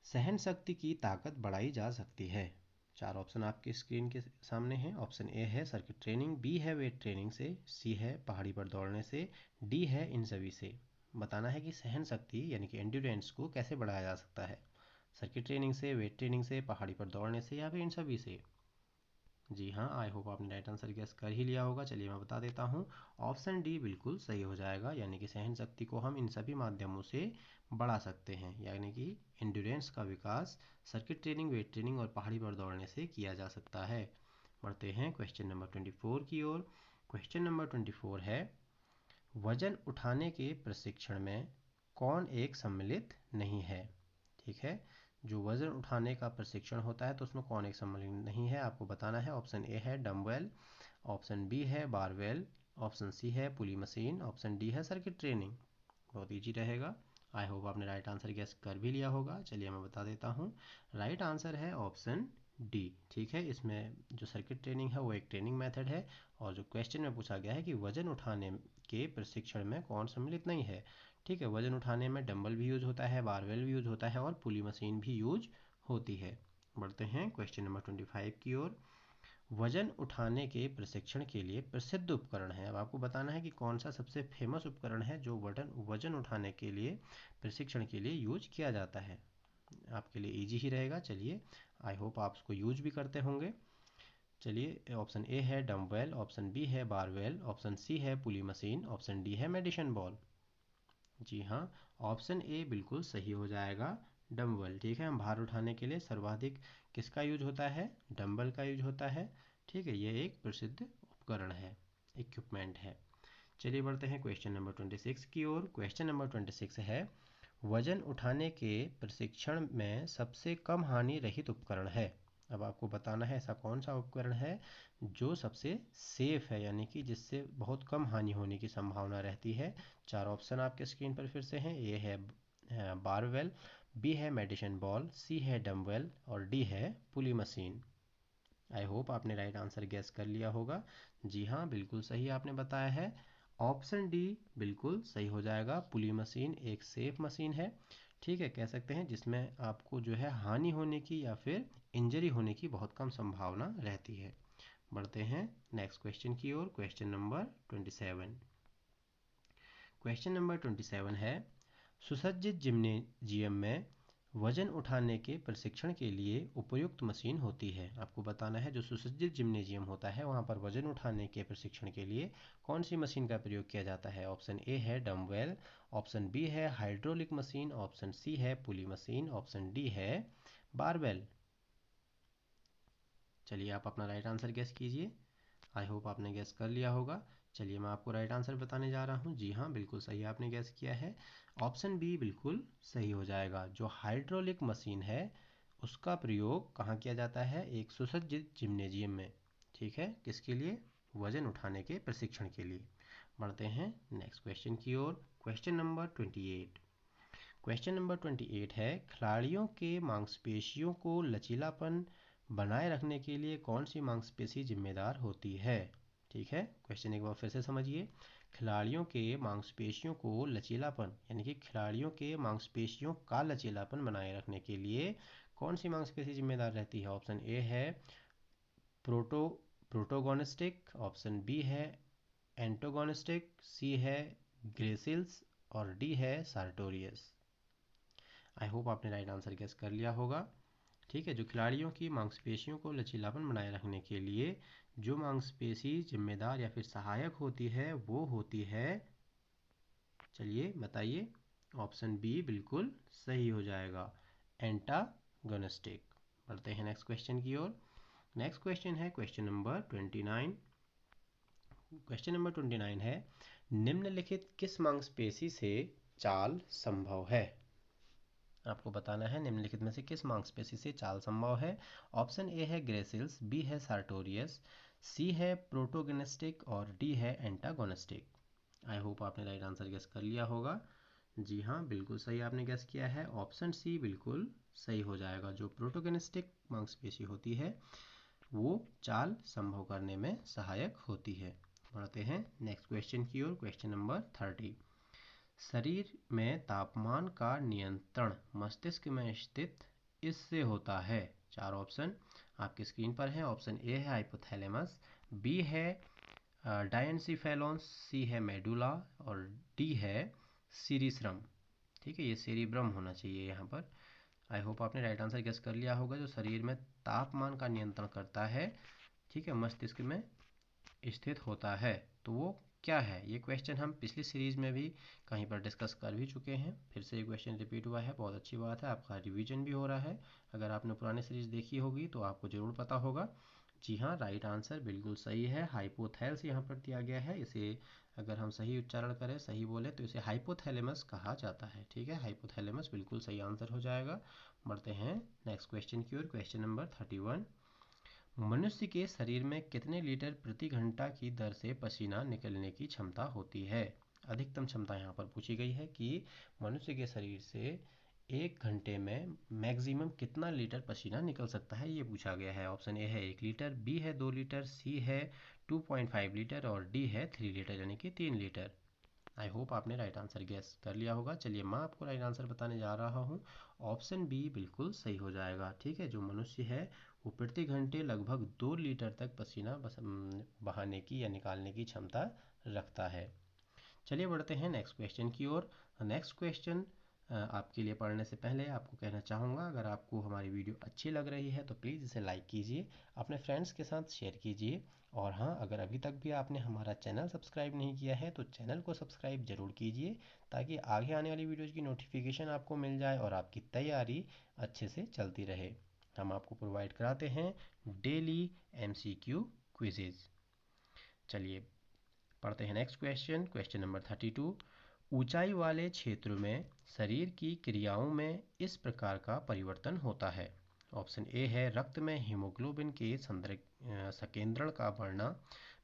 सहन शक्ति की ताकत बढ़ाई जा सकती है। 4 ऑप्शन आपके स्क्रीन के सामने हैं। ऑप्शन ए है सर्किट ट्रेनिंग, बी है वेट ट्रेनिंग से, सी है पहाड़ी पर दौड़ने से, डी है इन सभी से। बताना है कि सहन शक्ति यानी कि एंड्योरेंस को कैसे बढ़ाया जा सकता है। सर्किट ट्रेनिंग से, वेट ट्रेनिंग से, पहाड़ी पर दौड़ने से, या फिर इन सभी से। जी हाँ, आई होप आपने राइट आंसर गेस कर ही लिया होगा। चलिए मैं बता देता हूँ, ऑप्शन डी बिल्कुल सही हो जाएगा। यानी कि सहन शक्ति को हम इन सभी माध्यमों से बढ़ा सकते हैं। यानी कि एंड्योरेंस का विकास सर्किट ट्रेनिंग, वेट ट्रेनिंग और पहाड़ी पर दौड़ने से किया जा सकता है। बढ़ते हैं क्वेश्चन नंबर 24 की ओर। क्वेश्चन नंबर 24 है, वजन उठाने के प्रशिक्षण में कौन एक सम्मिलित नहीं है। ठीक है, जो वजन उठाने का प्रशिक्षण होता है तो उसमें कौन एक सम्मिलित नहीं है, आपको बताना है। ऑप्शन ए है डम्बेल, ऑप्शन बी है बारवेल, ऑप्शन सी है पुली मशीन, ऑप्शन डी है सर्किट ट्रेनिंग। बहुत ईजी रहेगा। आई होप आपने राइट आंसर गेस कर भी लिया होगा। चलिए मैं बता देता हूँ, राइट आंसर है ऑप्शन डी। ठीक है, इसमें जो सर्किट ट्रेनिंग है वो एक ट्रेनिंग मेथड है, और जो क्वेश्चन में पूछा गया है कि वजन उठाने के प्रशिक्षण में कौन सम्मिलित नहीं है। ठीक है, वजन उठाने में डंबल भी यूज होता है, बारवेल भी यूज होता है, और पुली मशीन भी यूज होती है। बढ़ते हैं क्वेश्चन नंबर 25 की ओर। वजन उठाने के प्रशिक्षण के लिए प्रसिद्ध उपकरण है। अब आपको बताना है कि कौन सा सबसे फेमस उपकरण है जो वजन उठाने के लिए प्रशिक्षण के लिए यूज किया जाता है। आपके लिए इजी ही रहेगा। चलिए, आई होप आप उसको यूज भी करते होंगे। चलिए, ऑप्शन ए है डम्बेल, ऑप्शन बी है बारवेल, ऑप्शन सी है पुली मशीन, ऑप्शन डी है मेडिसिन बॉल। जी हाँ, ऑप्शन ए बिल्कुल सही हो जाएगा, डम्बल। ठीक है, हम भार उठाने के लिए सर्वाधिक किसका यूज होता है, डम्बल का यूज होता है। ठीक है, ये एक प्रसिद्ध उपकरण है, इक्विपमेंट है। चलिए बढ़ते हैं क्वेश्चन नंबर 26 की ओर। क्वेश्चन नंबर 26 है, वजन उठाने के प्रशिक्षण में सबसे कम हानि रहित उपकरण है। अब आपको बताना है ऐसा कौन सा उपकरण है जो सबसे सेफ है, यानी कि जिससे बहुत कम हानि होने की संभावना रहती है। 4 ऑप्शन आपके स्क्रीन पर फिर से हैं। ए है बारवेल, बी है मेडिसिन बॉल, सी है डम्बेल, और डी है पुली मशीन। आई होप आपने राइट आंसर गेस कर लिया होगा। जी हाँ, बिल्कुल सही आपने बताया है। ऑप्शन डी बिल्कुल सही हो जाएगा। पुली मशीन एक सेफ मशीन है। ठीक है, कह सकते हैं जिसमें आपको जो है हानि होने की या फिर इंजरी होने की बहुत कम संभावना रहती है। बढ़ते हैं नेक्स्ट क्वेश्चन की ओर। Question number 27। क्वेश्चन नंबर 27 है, सुसज्जित जिम्नेजियम में वजन उठाने के प्रशिक्षण के लिए उपयुक्त मशीन होती है। आपको बताना है जो सुसज्जित जिम्नेजियम होता है वहाँ पर वजन उठाने के प्रशिक्षण के लिए कौन सी मशीन का प्रयोग किया जाता है। ऑप्शन ए है डम्बेल, ऑप्शन बी है हाइड्रोलिक मशीन, ऑप्शन सी है पुली मशीन, ऑप्शन डी है बारबेल। चलिए आप अपना राइट आंसर गेस कीजिए। आई होप आपने गैस कर लिया होगा। चलिए मैं आपको राइट आंसर बताने जा रहा हूँ। जी हाँ, बिल्कुल सही आपने गैस किया है। ऑप्शन बी बिल्कुल सही हो जाएगा। जो हाइड्रोलिक मशीन है उसका प्रयोग कहाँ किया जाता है, एक सुसज्जित जिम्नेजियम में। ठीक है, किसके लिए, वजन उठाने के प्रशिक्षण के लिए। बढ़ते हैं नेक्स्ट क्वेश्चन की ओर। Question number 28। क्वेश्चन नंबर 28 है, खिलाड़ियों के मांसपेशियों को लचीलापन बनाए रखने के लिए कौन सी मांसपेशी जिम्मेदार होती है। ठीक है, क्वेश्चन एक बार फिर से समझिए। खिलाड़ियों के मांसपेशियों को लचीलापन यानी कि खिलाड़ियों के मांसपेशियों का लचीलापन बनाए रखने के लिए कौन सी मांसपेशी जिम्मेदार रहती है। ऑप्शन ए है प्रोटो प्रोटोगोनिस्टिक, ऑप्शन बी है एंटोगोनिस्टिक, सी है ग्रेसिल्स, और डी है सार्टोरियस। आई होप आपने राइट आंसर गेस कर लिया होगा। ठीक है, जो खिलाड़ियों की मांसपेशियों को लचीलापन बनाए रखने के लिए जो मांसपेशी जिम्मेदार या फिर सहायक होती है वो होती है, चलिए बताइए। ऑप्शन बी बिल्कुल सही हो जाएगा, एंटागोनिस्टिक। बढ़ते हैं नेक्स्ट क्वेश्चन की ओर। नेक्स्ट क्वेश्चन है क्वेश्चन नंबर 29। क्वेश्चन नंबर 29 है, निम्नलिखित किस मांसपेशी से चाल संभव है? आपको बताना है निम्नलिखित में से किस मांसपेशी से चाल संभव है। ऑप्शन ए है ग्रेसिल्स, बी है सार्टोरियस, सी है प्रोटोगोनिस्टिक और डी है एंटागोनिस्टिक। आई होप आपने राइट आंसर गेस कर लिया होगा। जी हाँ, बिल्कुल सही आपने गेस किया है। ऑप्शन सी बिल्कुल सही हो जाएगा। जो प्रोटोगोनिस्टिक मांसपेशी होती है वो चाल संभव करने में सहायक होती है। बढ़ते हैं नेक्स्ट क्वेश्चन की ओर। Question number 30। शरीर में तापमान का नियंत्रण मस्तिष्क में स्थित इससे होता है। चार ऑप्शन आपकी स्क्रीन पर हैं। ऑप्शन ए है हाइपोथैलेमस, बी है डायनसीफेलोन्स, सी है मेडुला और डी है सीरिश्रम। ठीक है, ये सेरिब्रम होना चाहिए यहाँ पर। आई होप आपने राइट आंसर गेस कर लिया होगा। जो शरीर में तापमान का नियंत्रण करता है, ठीक है, मस्तिष्क में स्थित होता है, तो वो क्या है? ये क्वेश्चन हम पिछली सीरीज में भी कहीं पर डिस्कस कर भी चुके हैं। फिर से ये क्वेश्चन रिपीट हुआ है, बहुत अच्छी बात है, आपका रिवीजन भी हो रहा है। अगर आपने पुरानी सीरीज देखी होगी तो आपको ज़रूर पता होगा। जी हाँ, राइट आंसर बिल्कुल सही है। हाइपोथैल्स यहाँ पर दिया गया है। इसे अगर हम सही उच्चारण करें, सही बोले तो इसे हाइपोथैलेमस कहा जाता है। ठीक है, हाइपोथैलेमस बिल्कुल सही आंसर हो जाएगा। बढ़ते हैं नेक्स्ट क्वेश्चन की ओर। Question number 31। मनुष्य के शरीर में कितने लीटर प्रति घंटा की दर से पसीना निकलने की क्षमता होती है? अधिकतम क्षमता यहाँ पर पूछी गई है कि मनुष्य के शरीर से एक घंटे में मैक्सिमम कितना लीटर पसीना निकल सकता है, ये पूछा गया है। ऑप्शन ए है 1 लीटर, बी है 2 लीटर, सी है 2.5 लीटर और डी है 3 लीटर यानी कि 3 लीटर। आई होप आपने राइट आंसर गेस कर लिया होगा। चलिए मैं आपको राइट आंसर बताने जा रहा हूँ। ऑप्शन बी बिल्कुल सही हो जाएगा। ठीक है, जो मनुष्य है वो प्रति घंटे लगभग 2 लीटर तक पसीना बहाने की या निकालने की क्षमता रखता है। चलिए बढ़ते हैं नेक्स्ट क्वेश्चन की ओर। नेक्स्ट क्वेश्चन आपके लिए पढ़ने से पहले आपको कहना चाहूँगा, अगर आपको हमारी वीडियो अच्छी लग रही है तो प्लीज़ इसे लाइक कीजिए, अपने फ्रेंड्स के साथ शेयर कीजिए। और हाँ, अगर अभी तक भी आपने हमारा चैनल सब्सक्राइब नहीं किया है तो चैनल को सब्सक्राइब जरूर कीजिए, ताकि आगे आने वाली वीडियोज़ की नोटिफिकेशन आपको मिल जाए और आपकी तैयारी अच्छे से चलती रहे। हम आपको प्रोवाइड कराते हैं डेली MCQ क्विजेज। चलिए पढ़ते हैं नेक्स्ट क्वेश्चन। Question number 32। ऊंचाई वाले क्षेत्र में शरीर की क्रियाओं में इस प्रकार का परिवर्तन होता है। ऑप्शन ए है रक्त में हीमोग्लोबिन के संकेंद्रण का बढ़ना,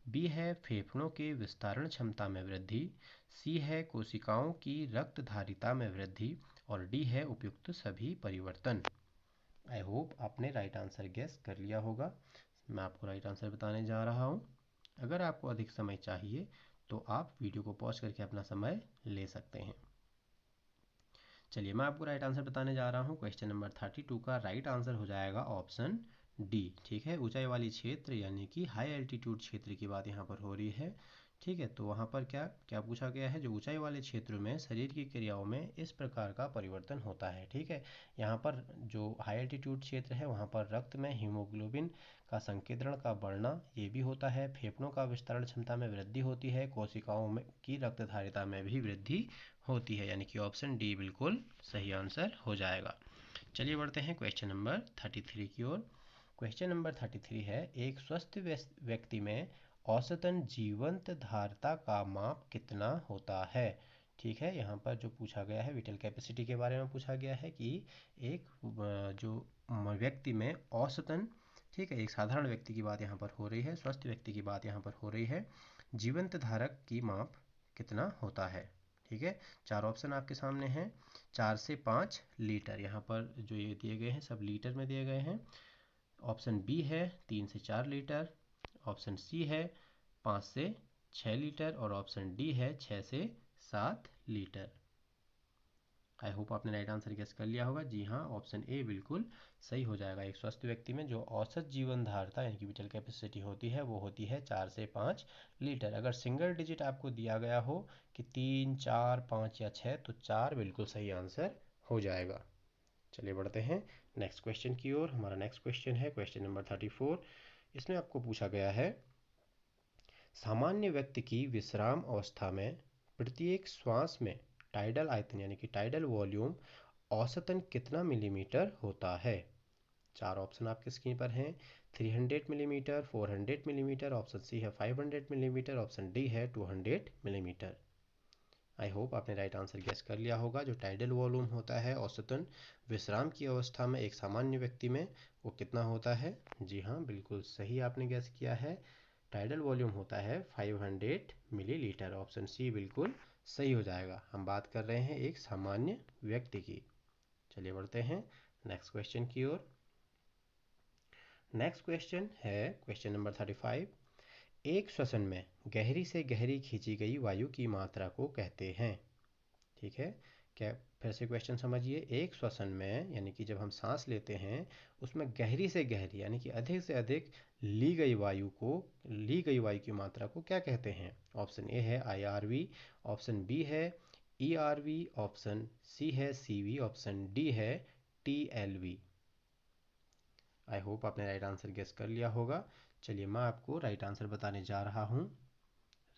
बी है फेफड़ों के विस्तारण क्षमता में वृद्धि, सी है कोशिकाओं की रक्त धारिता में वृद्धि और डी है उपयुक्त सभी परिवर्तन। आई होप आपने राइट आंसर गेस कर लिया होगा। मैं आपको राइट आंसर बताने जा रहा हूँ। अगर आपको अधिक समय चाहिए तो आप वीडियो को पॉज करके अपना समय ले सकते हैं। चलिए मैं आपको राइट आंसर बताने जा रहा हूँ। क्वेश्चन नंबर 32 का राइट आंसर हो जाएगा ऑप्शन डी। ठीक है, ऊंचाई वाली क्षेत्र यानी कि हाई एल्टीट्यूड क्षेत्र की बात यहाँ पर हो रही है। ठीक है, तो वहाँ पर क्या क्या पूछा गया है? जो ऊंचाई वाले क्षेत्रों में शरीर की क्रियाओं में इस प्रकार का परिवर्तन होता है। ठीक है, यहाँ पर जो हाई एल्टीट्यूड क्षेत्र है वहाँ पर रक्त में हीमोग्लोबिन का संकेंद्रण का बढ़ना ये भी होता है, फेफड़ों का विस्तारण क्षमता में वृद्धि होती है, कोशिकाओं में की रक्त धारिता में भी वृद्धि होती है, यानी कि ऑप्शन डी बिल्कुल सही आंसर हो जाएगा। चलिए बढ़ते हैं क्वेश्चन नंबर 33 की ओर। क्वेश्चन नंबर 33 है, एक स्वस्थ व्यक्ति में औसतन जीवंत धारिता का माप कितना होता है? ठीक है, यहाँ पर जो पूछा गया है विटल कैपेसिटी के बारे में पूछा गया है कि एक जो व्यक्ति में औसतन, ठीक है, एक साधारण व्यक्ति की बात यहाँ पर हो रही है, स्वस्थ व्यक्ति की बात यहाँ पर हो रही है, जीवंत धारक की माप कितना होता है? ठीक है, चार ऑप्शन आपके सामने हैं। 4 से 5 लीटर, यहाँ पर जो ये दिए गए हैं सब लीटर में दिए गए हैं। ऑप्शन बी है 3 से 4 लीटर, ऑप्शन सी है 5 से 6 लीटर और ऑप्शन डी है 6 से 7 लीटर। आई होप आपने राइट आंसर गेस कर लिया होगा। जी हाँ, ऑप्शन ए बिल्कुल सही हो जाएगा। एक स्वस्थ व्यक्ति में जो औसत जीवन धारिता यानी कि विटल कैपेसिटी होती है वो होती है 4 से 5 लीटर। अगर सिंगल डिजिट आपको दिया गया हो कि 3, 4, 5 या 6 तो 4 बिल्कुल सही आंसर हो जाएगा। चलिए बढ़ते हैं नेक्स्ट क्वेश्चन की ओर। हमारा नेक्स्ट क्वेश्चन है क्वेश्चन नंबर 34। इसमें आपको पूछा गया है, सामान्य व्यक्ति की विश्राम अवस्था में प्रत्येक श्वास में टाइडल आयतन यानी कि टाइडल वॉल्यूम औसतन कितना मिलीमीटर होता है? चार ऑप्शन आपके स्क्रीन पर हैं। 300 मिलीमीटर, 400 मिलीमीटर, ऑप्शन सी है 500 मिलीमीटर, ऑप्शन डी है 200 मिलीमीटर। आई होप आपने राइट आंसर गेस कर लिया होगा। जो टाइडल वॉल्यूम होता है औसतन विश्राम की अवस्था में एक सामान्य व्यक्ति में, वो कितना होता है? जी हाँ, बिल्कुल सही आपने गेस किया है। टाइडल वॉल्यूम होता है 500 मिलीलीटर। ऑप्शन सी बिल्कुल सही हो जाएगा। हम बात कर रहे हैं एक सामान्य व्यक्ति की। चलिए बढ़ते हैं नेक्स्ट क्वेश्चन की ओर। नेक्स्ट क्वेश्चन है क्वेश्चन नंबर 35। एक श्वसन में गहरी से गहरी खींची गई वायु की मात्रा को कहते हैं। ठीक है, क्या फिर से क्वेश्चन समझिए। एक श्वसन में यानी कि जब हम सांस लेते हैं उसमें गहरी से गहरी यानी कि अधिक से अधिक ली गई वायु की मात्रा को क्या कहते हैं? ऑप्शन ए है IRV, ऑप्शन बी है ERV, ऑप्शन सी है CV, ऑप्शन डी है TLV। आई होप आपने राइट आंसर गेस कर लिया होगा। चलिए मैं आपको राइट आंसर बताने जा रहा हूँ।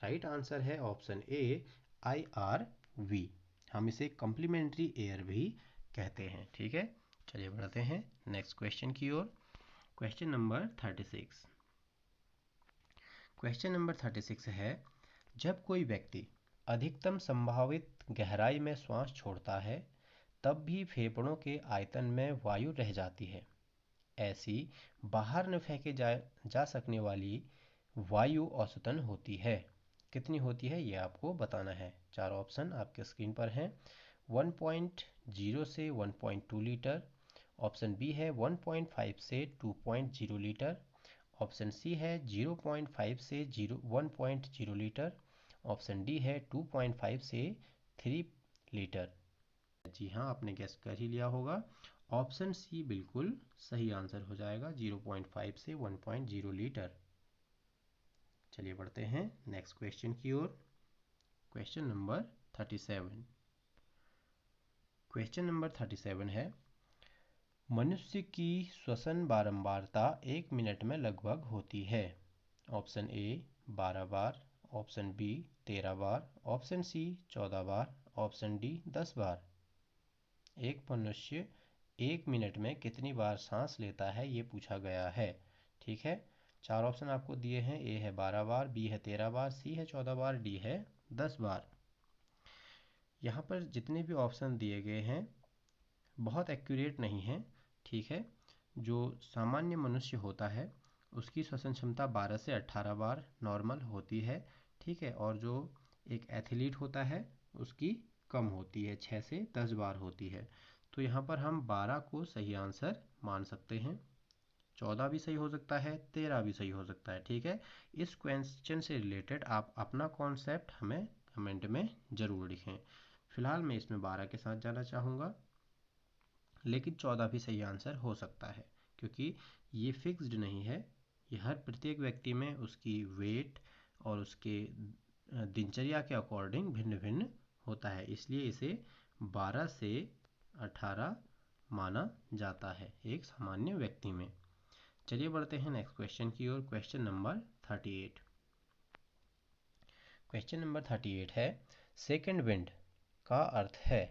राइट आंसर है ऑप्शन ए IRV। हम इसे कम्प्लीमेंट्री एयर भी कहते हैं। ठीक है, चलिए बढ़ते हैं नेक्स्ट क्वेश्चन की ओर। Question number 36। क्वेश्चन नंबर 36 है, जब कोई व्यक्ति अधिकतम संभावित गहराई में श्वास छोड़ता है तब भी फेफड़ों के आयतन में वायु रह जाती है। ऐसी बाहर न फेंके जा सकने वाली वायु औसतन होती है। कितनी होती है ये आपको बताना है। चार ऑप्शन आपके स्क्रीन पर हैं। 1.0 से 1.2 लीटर, ऑप्शन बी है 1.5 से 2.0 लीटर, ऑप्शन सी है 0.5 से 1.0 लीटर, ऑप्शन डी है 2.5 से 3 लीटर। जी हाँ, आपने गेस कर ही लिया होगा। ऑप्शन सी बिल्कुल सही आंसर हो जाएगा, 0.5 से 1.0 लीटर। चलिए बढ़ते हैं नेक्स्ट क्वेश्चन की ओर। Question number 37। क्वेश्चन नंबर 37 है, मनुष्य की श्वसन बारंबारता 1 मिनट में लगभग होती है। ऑप्शन ए 12 बार, ऑप्शन बी 13 बार, ऑप्शन सी 14 बार, ऑप्शन डी 10 बार। एक मनुष्य 1 मिनट में कितनी बार सांस लेता है ये पूछा गया है। ठीक है, चार ऑप्शन आपको दिए हैं। ए है 12 बार, बी है 13 बार, सी है 14 बार, डी है 10 बार। यहाँ पर जितने भी ऑप्शन दिए गए हैं बहुत एक्यूरेट नहीं हैं। ठीक है, जो सामान्य मनुष्य होता है उसकी श्वसन क्षमता 12 से 18 बार नॉर्मल होती है। ठीक है, और जो एक एथलीट होता है उसकी कम होती है, 6 से 10 बार होती है। तो यहाँ पर हम 12 को सही आंसर मान सकते हैं। 14 भी सही हो सकता है, 13 भी सही हो सकता है। ठीक है, इस क्वेश्चन से रिलेटेड आप अपना कॉन्सेप्ट हमें कमेंट में ज़रूर लिखें। फिलहाल मैं इसमें 12 के साथ जाना चाहूँगा, लेकिन 14 भी सही आंसर हो सकता है क्योंकि ये फिक्स्ड नहीं है। ये हर प्रत्येक व्यक्ति में उसकी वेट और उसके दिनचर्या के अकॉर्डिंग भिन्न भिन्न होता है, इसलिए इसे 12 से 18 माना जाता है एक सामान्य व्यक्ति में। चलिए बढ़ते हैं नेक्स्ट क्वेश्चन की ओर। Question number 38। क्वेश्चन नंबर 38 है, सेकंड विंड का अर्थ है।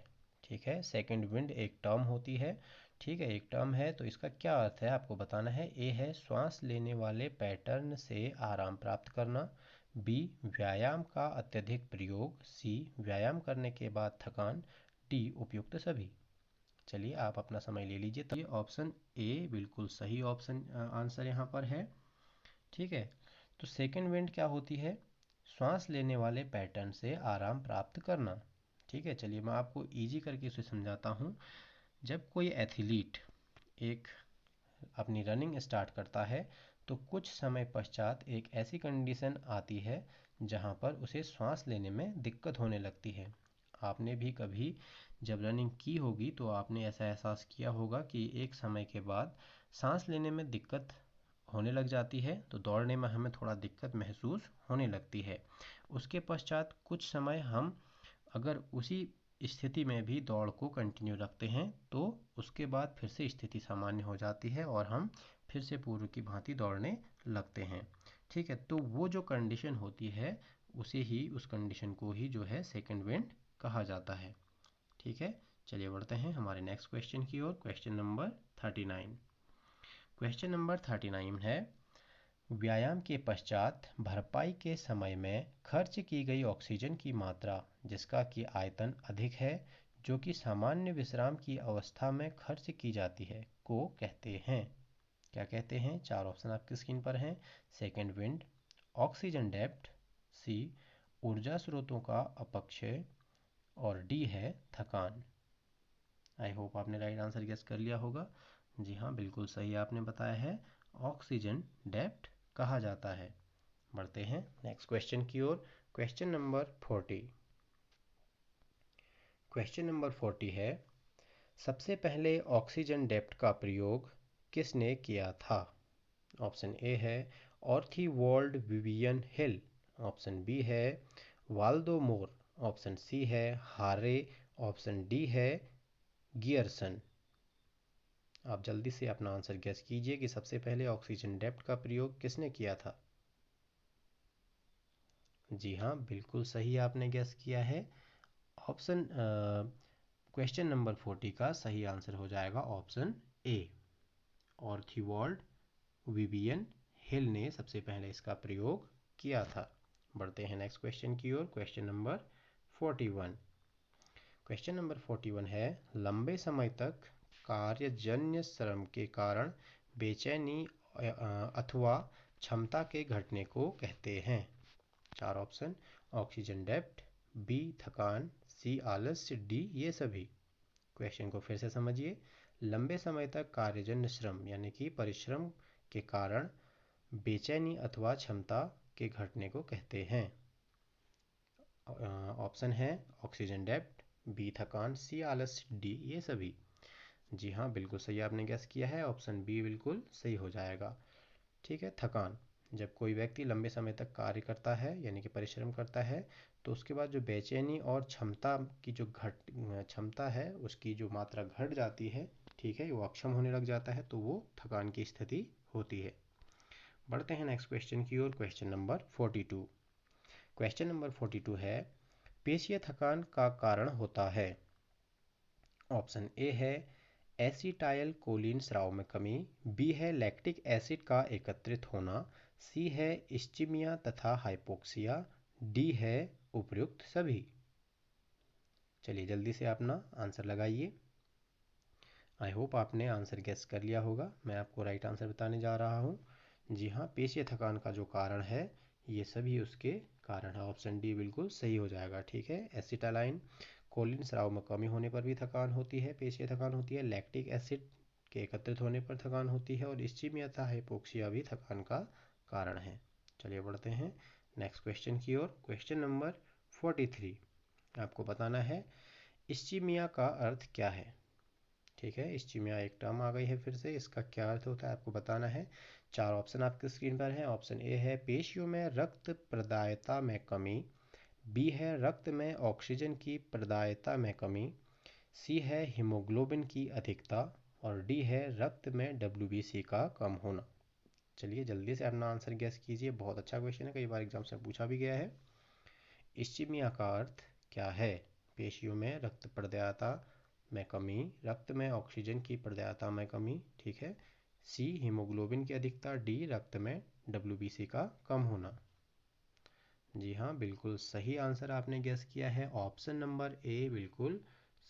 ठीक है, सेकंड विंड एक टर्म होती है। ठीक है, एक टर्म है तो इसका क्या अर्थ है आपको बताना है। ए है श्वास लेने वाले पैटर्न से आराम प्राप्त करना, बी व्यायाम का अत्यधिक प्रयोग, सी व्यायाम करने के बाद थकान, डी उपयुक्त सभी। चलिए आप अपना समय ले लीजिए। तो ये ऑप्शन ए बिल्कुल सही ऑप्शन आंसर यहाँ पर है। ठीक है, तो सेकंड विंड क्या होती है? श्वास लेने वाले पैटर्न से आराम प्राप्त करना। ठीक है, चलिए मैं आपको इजी करके इसे समझाता हूँ। जब कोई एथलीट एक अपनी रनिंग स्टार्ट करता है तो कुछ समय पश्चात एक ऐसी कंडीशन आती है जहाँ पर उसे श्वास लेने में दिक्कत होने लगती है। आपने भी कभी जब रनिंग की होगी तो आपने ऐसा एहसास किया होगा कि एक समय के बाद सांस लेने में दिक्कत होने लग जाती है, तो दौड़ने में हमें थोड़ा दिक्कत महसूस होने लगती है। उसके पश्चात कुछ समय हम अगर उसी स्थिति में भी दौड़ को कंटिन्यू रखते हैं तो उसके बाद फिर से स्थिति सामान्य हो जाती है और हम फिर से पूर्व की भांति दौड़ने लगते हैं। ठीक है, तो वो जो कंडीशन होती है उस कंडीशन को ही जो है सेकंड विंड कहा जाता है। ठीक है, चलिए बढ़ते हैं हमारे नेक्स्ट क्वेश्चन की ओर। Question number 39। क्वेश्चन नंबर 39 है, व्यायाम के पश्चात भरपाई के समय में खर्च की गई ऑक्सीजन की मात्रा जिसका कि आयतन अधिक है जो कि सामान्य विश्राम की अवस्था में खर्च की जाती है को कहते हैं। क्या कहते हैं? चार ऑप्शन आपकी स्क्रीन पर हैं। सेकेंड विंड, ऑक्सीजन डेप्थ, सी ऊर्जा स्रोतों का अपक्षय और डी है थकान। आई होप आपने राइट आंसर गेस कर लिया होगा। जी हाँ, बिल्कुल सही आपने बताया है, ऑक्सीजन डेप्थ कहा जाता है। बढ़ते हैं नेक्स्ट क्वेश्चन की ओर। Question number 40। क्वेश्चन नंबर 40 है, सबसे पहले ऑक्सीजन डेप्थ का प्रयोग किसने किया था? ऑप्शन ए है ऑर्थीवॉल्ड विवियन हिल, ऑप्शन बी है वाल्दो मोर, ऑप्शन सी है हारे, ऑप्शन डी है गियरसन। आप जल्दी से अपना आंसर गेस कीजिए कि सबसे पहले ऑक्सीजन डेप्थ का प्रयोग किसने किया था। जी हाँ, बिल्कुल सही आपने गेस किया है। ऑप्शन क्वेश्चन नंबर 40 का सही आंसर हो जाएगा ऑप्शन ए, ऑर्थीवॉल्ड विवियन हिल ने सबसे पहले इसका प्रयोग किया था। बढ़ते हैं नेक्स्ट क्वेश्चन की ओर। Question number 41। क्वेश्चन नंबर 41 है, लंबे समय तक कार्यजन्य श्रम के कारण बेचैनी अथवा क्षमता के घटने को कहते हैं। चार ऑप्शन, ऑक्सीजन डेप्थ, बी थकान, सी आलस्य, डी ये सभी। क्वेश्चन को फिर से समझिए। लंबे समय तक कार्यजन्य श्रम यानी कि परिश्रम के कारण बेचैनी अथवा क्षमता के घटने को कहते हैं। ऑप्शन है ऑक्सीजन डेप्थ, बी थकान, सी आलस्य, डी ये सभी। जी हाँ, बिल्कुल सही आपने गेस किया है, ऑप्शन बी बिल्कुल सही हो जाएगा। ठीक है, थकान। जब कोई व्यक्ति लंबे समय तक कार्य करता है यानी कि परिश्रम करता है तो उसके बाद जो बेचैनी और क्षमता की जो क्षमता है उसकी जो मात्रा घट जाती है, ठीक है, वो अक्षम होने लग जाता है, तो वो थकान की स्थिति होती है। बढ़ते हैं नेक्स्ट क्वेश्चन की ओर। Question number 42। क्वेश्चन नंबर 42 है, पेशीय थकान का कारण होता है। ऑप्शन ए है एसिटाइल कोलिन स्राव में कमी, बी है लैक्टिक एसिड का एकत्रित होना, सी है इस्चीमिया तथा हाइपोक्सिया, डी है उपर्युक्त सभी। चलिए जल्दी से अपना आंसर लगाइए। आई होप आपने आंसर गेस कर लिया होगा। मैं आपको राइट आंसर बताने जा रहा हूँ। जी हाँ, पेशीय थकान का जो कारण है ये सभी उसके कारण है। ऑप्शन डी बिल्कुल सही हो जाएगा। ठीक है, एसिटाइलाइन कोलिन स्राव में कमी होने पर भी थकान होती है, पेशीय थकान होती है, लैक्टिक एसिड के एकत्रित होने पर थकान होती है और इस्चीमिया तथा हाइपोक्सिया भी थकान का कारण है। चलिए बढ़ते हैं नेक्स्ट क्वेश्चन की ओर। Question number 43। आपको बताना है इस्चीमिया का अर्थ क्या है। ठीक है, इस्चीमिया एक टर्म आ गई है फिर से, इसका क्या अर्थ होता है आपको बताना है। चार ऑप्शन आपके स्क्रीन पर है। ऑप्शन ए है पेशियों में रक्त प्रदायता में कमी, बी है रक्त में ऑक्सीजन की प्रदायता में कमी, सी है हीमोग्लोबिन की अधिकता और डी है रक्त में WBC का कम होना। चलिए जल्दी से अपना आंसर गैस कीजिए। बहुत अच्छा क्वेश्चन है, कई बार एग्जाम से पूछा भी गया है। इस्चीमिया का अर्थ क्या है? पेशियों में रक्त प्रदायता में कमी, रक्त में ऑक्सीजन की प्रदायता में कमी, ठीक है, सी हीमोग्लोबिन की अधिकता, डी रक्त में WBC का कम होना। जी हाँ, बिल्कुल सही आंसर आपने गेस किया है, ऑप्शन नंबर ए बिल्कुल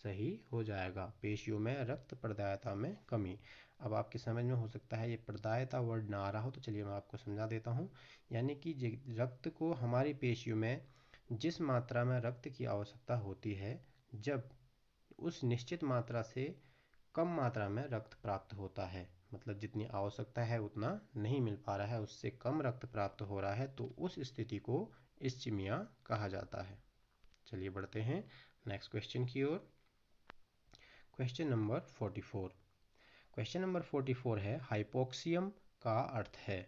सही हो जाएगा, पेशियों में रक्त प्रदायता में कमी। अब आपकी समझ में हो सकता है ये प्रदायता वर्ड ना आ रहा हो, तो चलिए मैं आपको समझा देता हूँ। यानी कि रक्त को हमारी पेशियों में जिस मात्रा में रक्त की आवश्यकता होती है, जब उस निश्चित मात्रा से कम मात्रा में रक्त प्राप्त होता है, मतलब जितनी आवश्यकता है उतना नहीं मिल पा रहा है, उससे कम रक्त प्राप्त हो रहा है, तो उस स्थिति को इस्चीमिया कहा जाता है। चलिए बढ़ते हैं नेक्स्ट क्वेश्चन की ओर। Question number 44। क्वेश्चन नंबर 44 है हाइपोक्सियम का अर्थ है।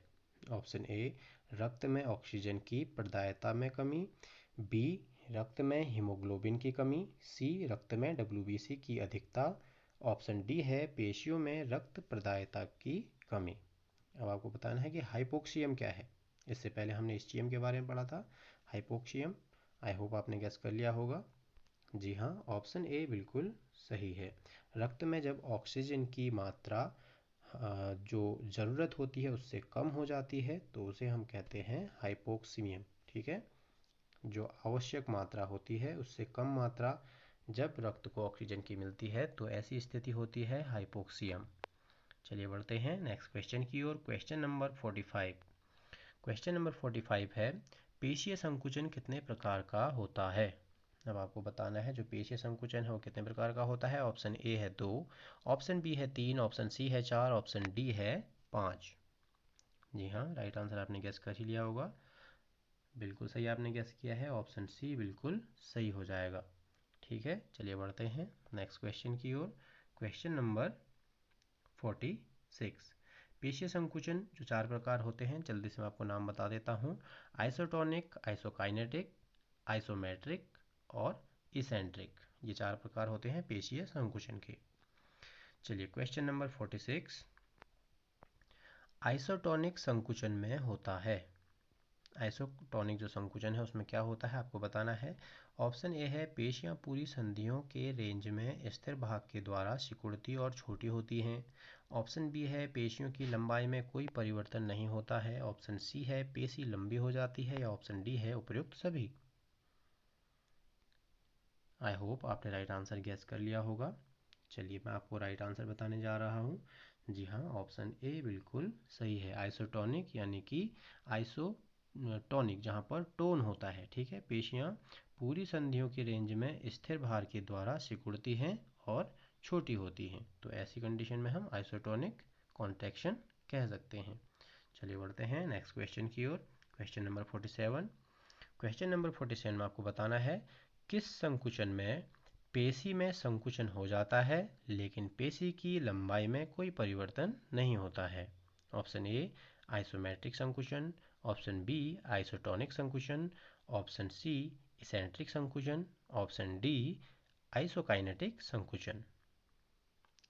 ऑप्शन ए रक्त में ऑक्सीजन की प्रदायता में कमी, बी रक्त में हीमोग्लोबिन की कमी, सी रक्त में WBC की अधिकता, ऑप्शन डी है पेशियों में रक्त प्रदायता की कमी। अब आपको बताना है कि हाइपोक्सियम क्या है। इससे पहले हमने इस्चीमिया के बारे में पढ़ा था, हाइपोक्सियम। आई होप आपने गेस कर लिया होगा। जी हाँ, ऑप्शन ए बिल्कुल सही है। रक्त में जब ऑक्सीजन की मात्रा जो ज़रूरत होती है उससे कम हो जाती है तो उसे हम कहते हैं हाइपोक्सीमियम। ठीक है, जो आवश्यक मात्रा होती है उससे कम मात्रा जब रक्त को ऑक्सीजन की मिलती है तो ऐसी स्थिति होती है हाइपोक्सियम। चलिए बढ़ते हैं नेक्स्ट क्वेश्चन की ओर। Question number 45। क्वेश्चन नंबर 45 है, पेशीय संकुचन कितने प्रकार का होता है। अब आपको बताना है जो पेशीय संकुचन है वो कितने प्रकार का होता है। ऑप्शन ए है 2, ऑप्शन बी है 3, ऑप्शन सी है 4, ऑप्शन डी है 5। जी हाँ, राइट आंसर आपने गेस कर ही लिया होगा। बिल्कुल सही आपने गेस किया है, ऑप्शन सी बिल्कुल सही हो जाएगा। ठीक है, चलिए बढ़ते हैं नेक्स्ट क्वेश्चन की ओर। Question number 46। पेशीय संकुचन जो 4 प्रकार होते हैं, जल्दी से मैं आपको नाम बता देता हूँ। आइसोटोनिक, आइसोकाइनेटिक, आइसोमेट्रिक और इसेंट्रिक, ये 4 प्रकार होते हैं पेशीय संकुचन के। चलिए क्वेश्चन नंबर 46। आइसोटोनिक संकुचन में होता है, आइसोटोनिक जो संकुचन है उसमें क्या होता है आपको बताना है। ऑप्शन ए है, पेशियां पूरी संधियों के रेंज में स्थिर भाग के द्वारा सिकुड़ती और छोटी होती हैं। ऑप्शन बी है, पेशियों की लंबाई में कोई परिवर्तन नहीं होता है। ऑप्शन सी है, पेशी लंबी हो जाती है। या ऑप्शन डी है, उपयुक्त सभी। आई होप आपने राइट आंसर गेस कर लिया होगा। चलिए मैं आपको राइट आंसर बताने जा रहा हूँ। जी हाँ, ऑप्शन ए बिल्कुल सही है। आइसोटोनिक यानी कि आइसोटोनिक जहाँ पर टोन होता है। ठीक है, पेशियाँ पूरी संधियों की रेंज में स्थिर भार के द्वारा सिकुड़ती हैं और छोटी होती हैं, तो ऐसी कंडीशन में हम आइसोटोनिक कॉन्ट्रैक्शन कह सकते हैं। चलिए बढ़ते हैं नेक्स्ट क्वेश्चन की ओर। Question number 47। क्वेश्चन नंबर 47 में आपको बताना है, किस संकुचन में पेशी में संकुचन हो जाता है लेकिन पेशी की लंबाई में कोई परिवर्तन नहीं होता है। ऑप्शन ए, आइसोमेट्रिक संकुचन। ऑप्शन बी, आइसोटोनिक संकुचन। ऑप्शन सी, इसेंट्रिक संकुचन। ऑप्शन डी, आइसोकाइनेटिक संकुचन।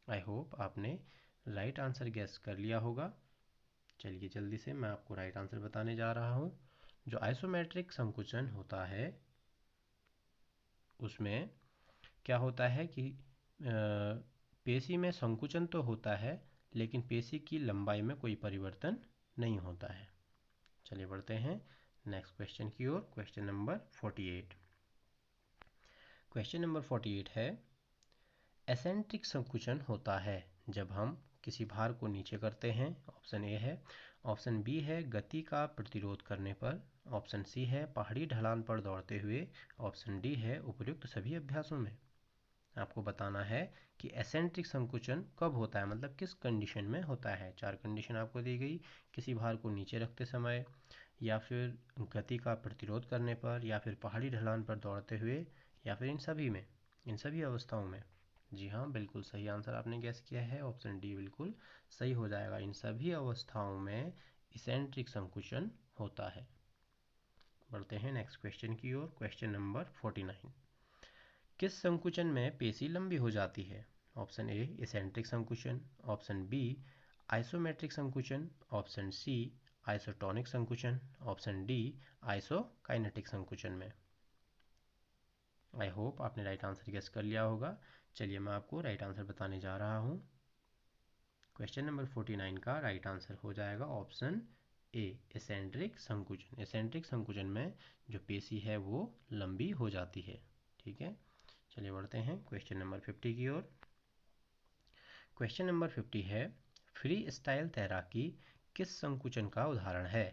आई होप आपने राइट आंसर गेस कर लिया होगा। चलिए जल्दी से मैं आपको राइट आंसर बताने जा रहा हूँ। जो आइसोमेट्रिक संकुचन होता है उसमें क्या होता है कि पेशी में संकुचन तो होता है लेकिन पेशी की लंबाई में कोई परिवर्तन नहीं होता है। चलिए बढ़ते हैं नेक्स्ट क्वेश्चन की ओर। Question number 48। क्वेश्चन नंबर 48 है, एसेंट्रिक संकुचन होता है जब हम किसी भार को नीचे करते हैं। ऑप्शन ए है। ऑप्शन बी है, गति का प्रतिरोध करने पर। ऑप्शन सी है, पहाड़ी ढलान पर दौड़ते हुए। ऑप्शन डी है, उपयुक्त सभी अभ्यासों में। आपको बताना है कि एसेंट्रिक संकुचन कब होता है, मतलब किस कंडीशन में होता है। 4 कंडीशन आपको दी गई, किसी भार को नीचे रखते समय, या फिर गति का प्रतिरोध करने पर, या फिर पहाड़ी ढलान पर दौड़ते हुए, या फिर इन सभी में, इन सभी अवस्थाओं में। जी हाँ, बिल्कुल सही आंसर आपने गैस किया है, ऑप्शन डी बिल्कुल सही हो जाएगा। इन सभी अवस्थाओं में इसेंट्रिक संकुचन होता है। बढ़ते हैं नेक्स्ट क्वेश्चन की ओर। Question number 49। किस संकुचन में पेशी लंबी हो जाती है। ऑप्शन ए, इसेंट्रिक संकुचन। ऑप्शन बी, आइसोमेट्रिक संकुचन। ऑप्शन सी, आइसोटोनिक संकुचन। ऑप्शन डी, आइसोकाइनेटिक संकुचन में। आई होप आपने राइट आंसर गेस कर लिया होगा। चलिए मैं आपको राइट आंसर बताने जा रहा हूँ। क्वेश्चन नंबर 49 का राइट आंसर हो जाएगा ऑप्शन ए, एसेंट्रिक संकुचन। एसेंट्रिक संकुचन में जो पेशी है वो लंबी हो जाती है। ठीक है, चलिए बढ़ते हैं क्वेश्चन नंबर 50 की ओर। क्वेश्चन नंबर 50 है, फ्री स्टाइल तैराकी किस संकुचन का उदाहरण है।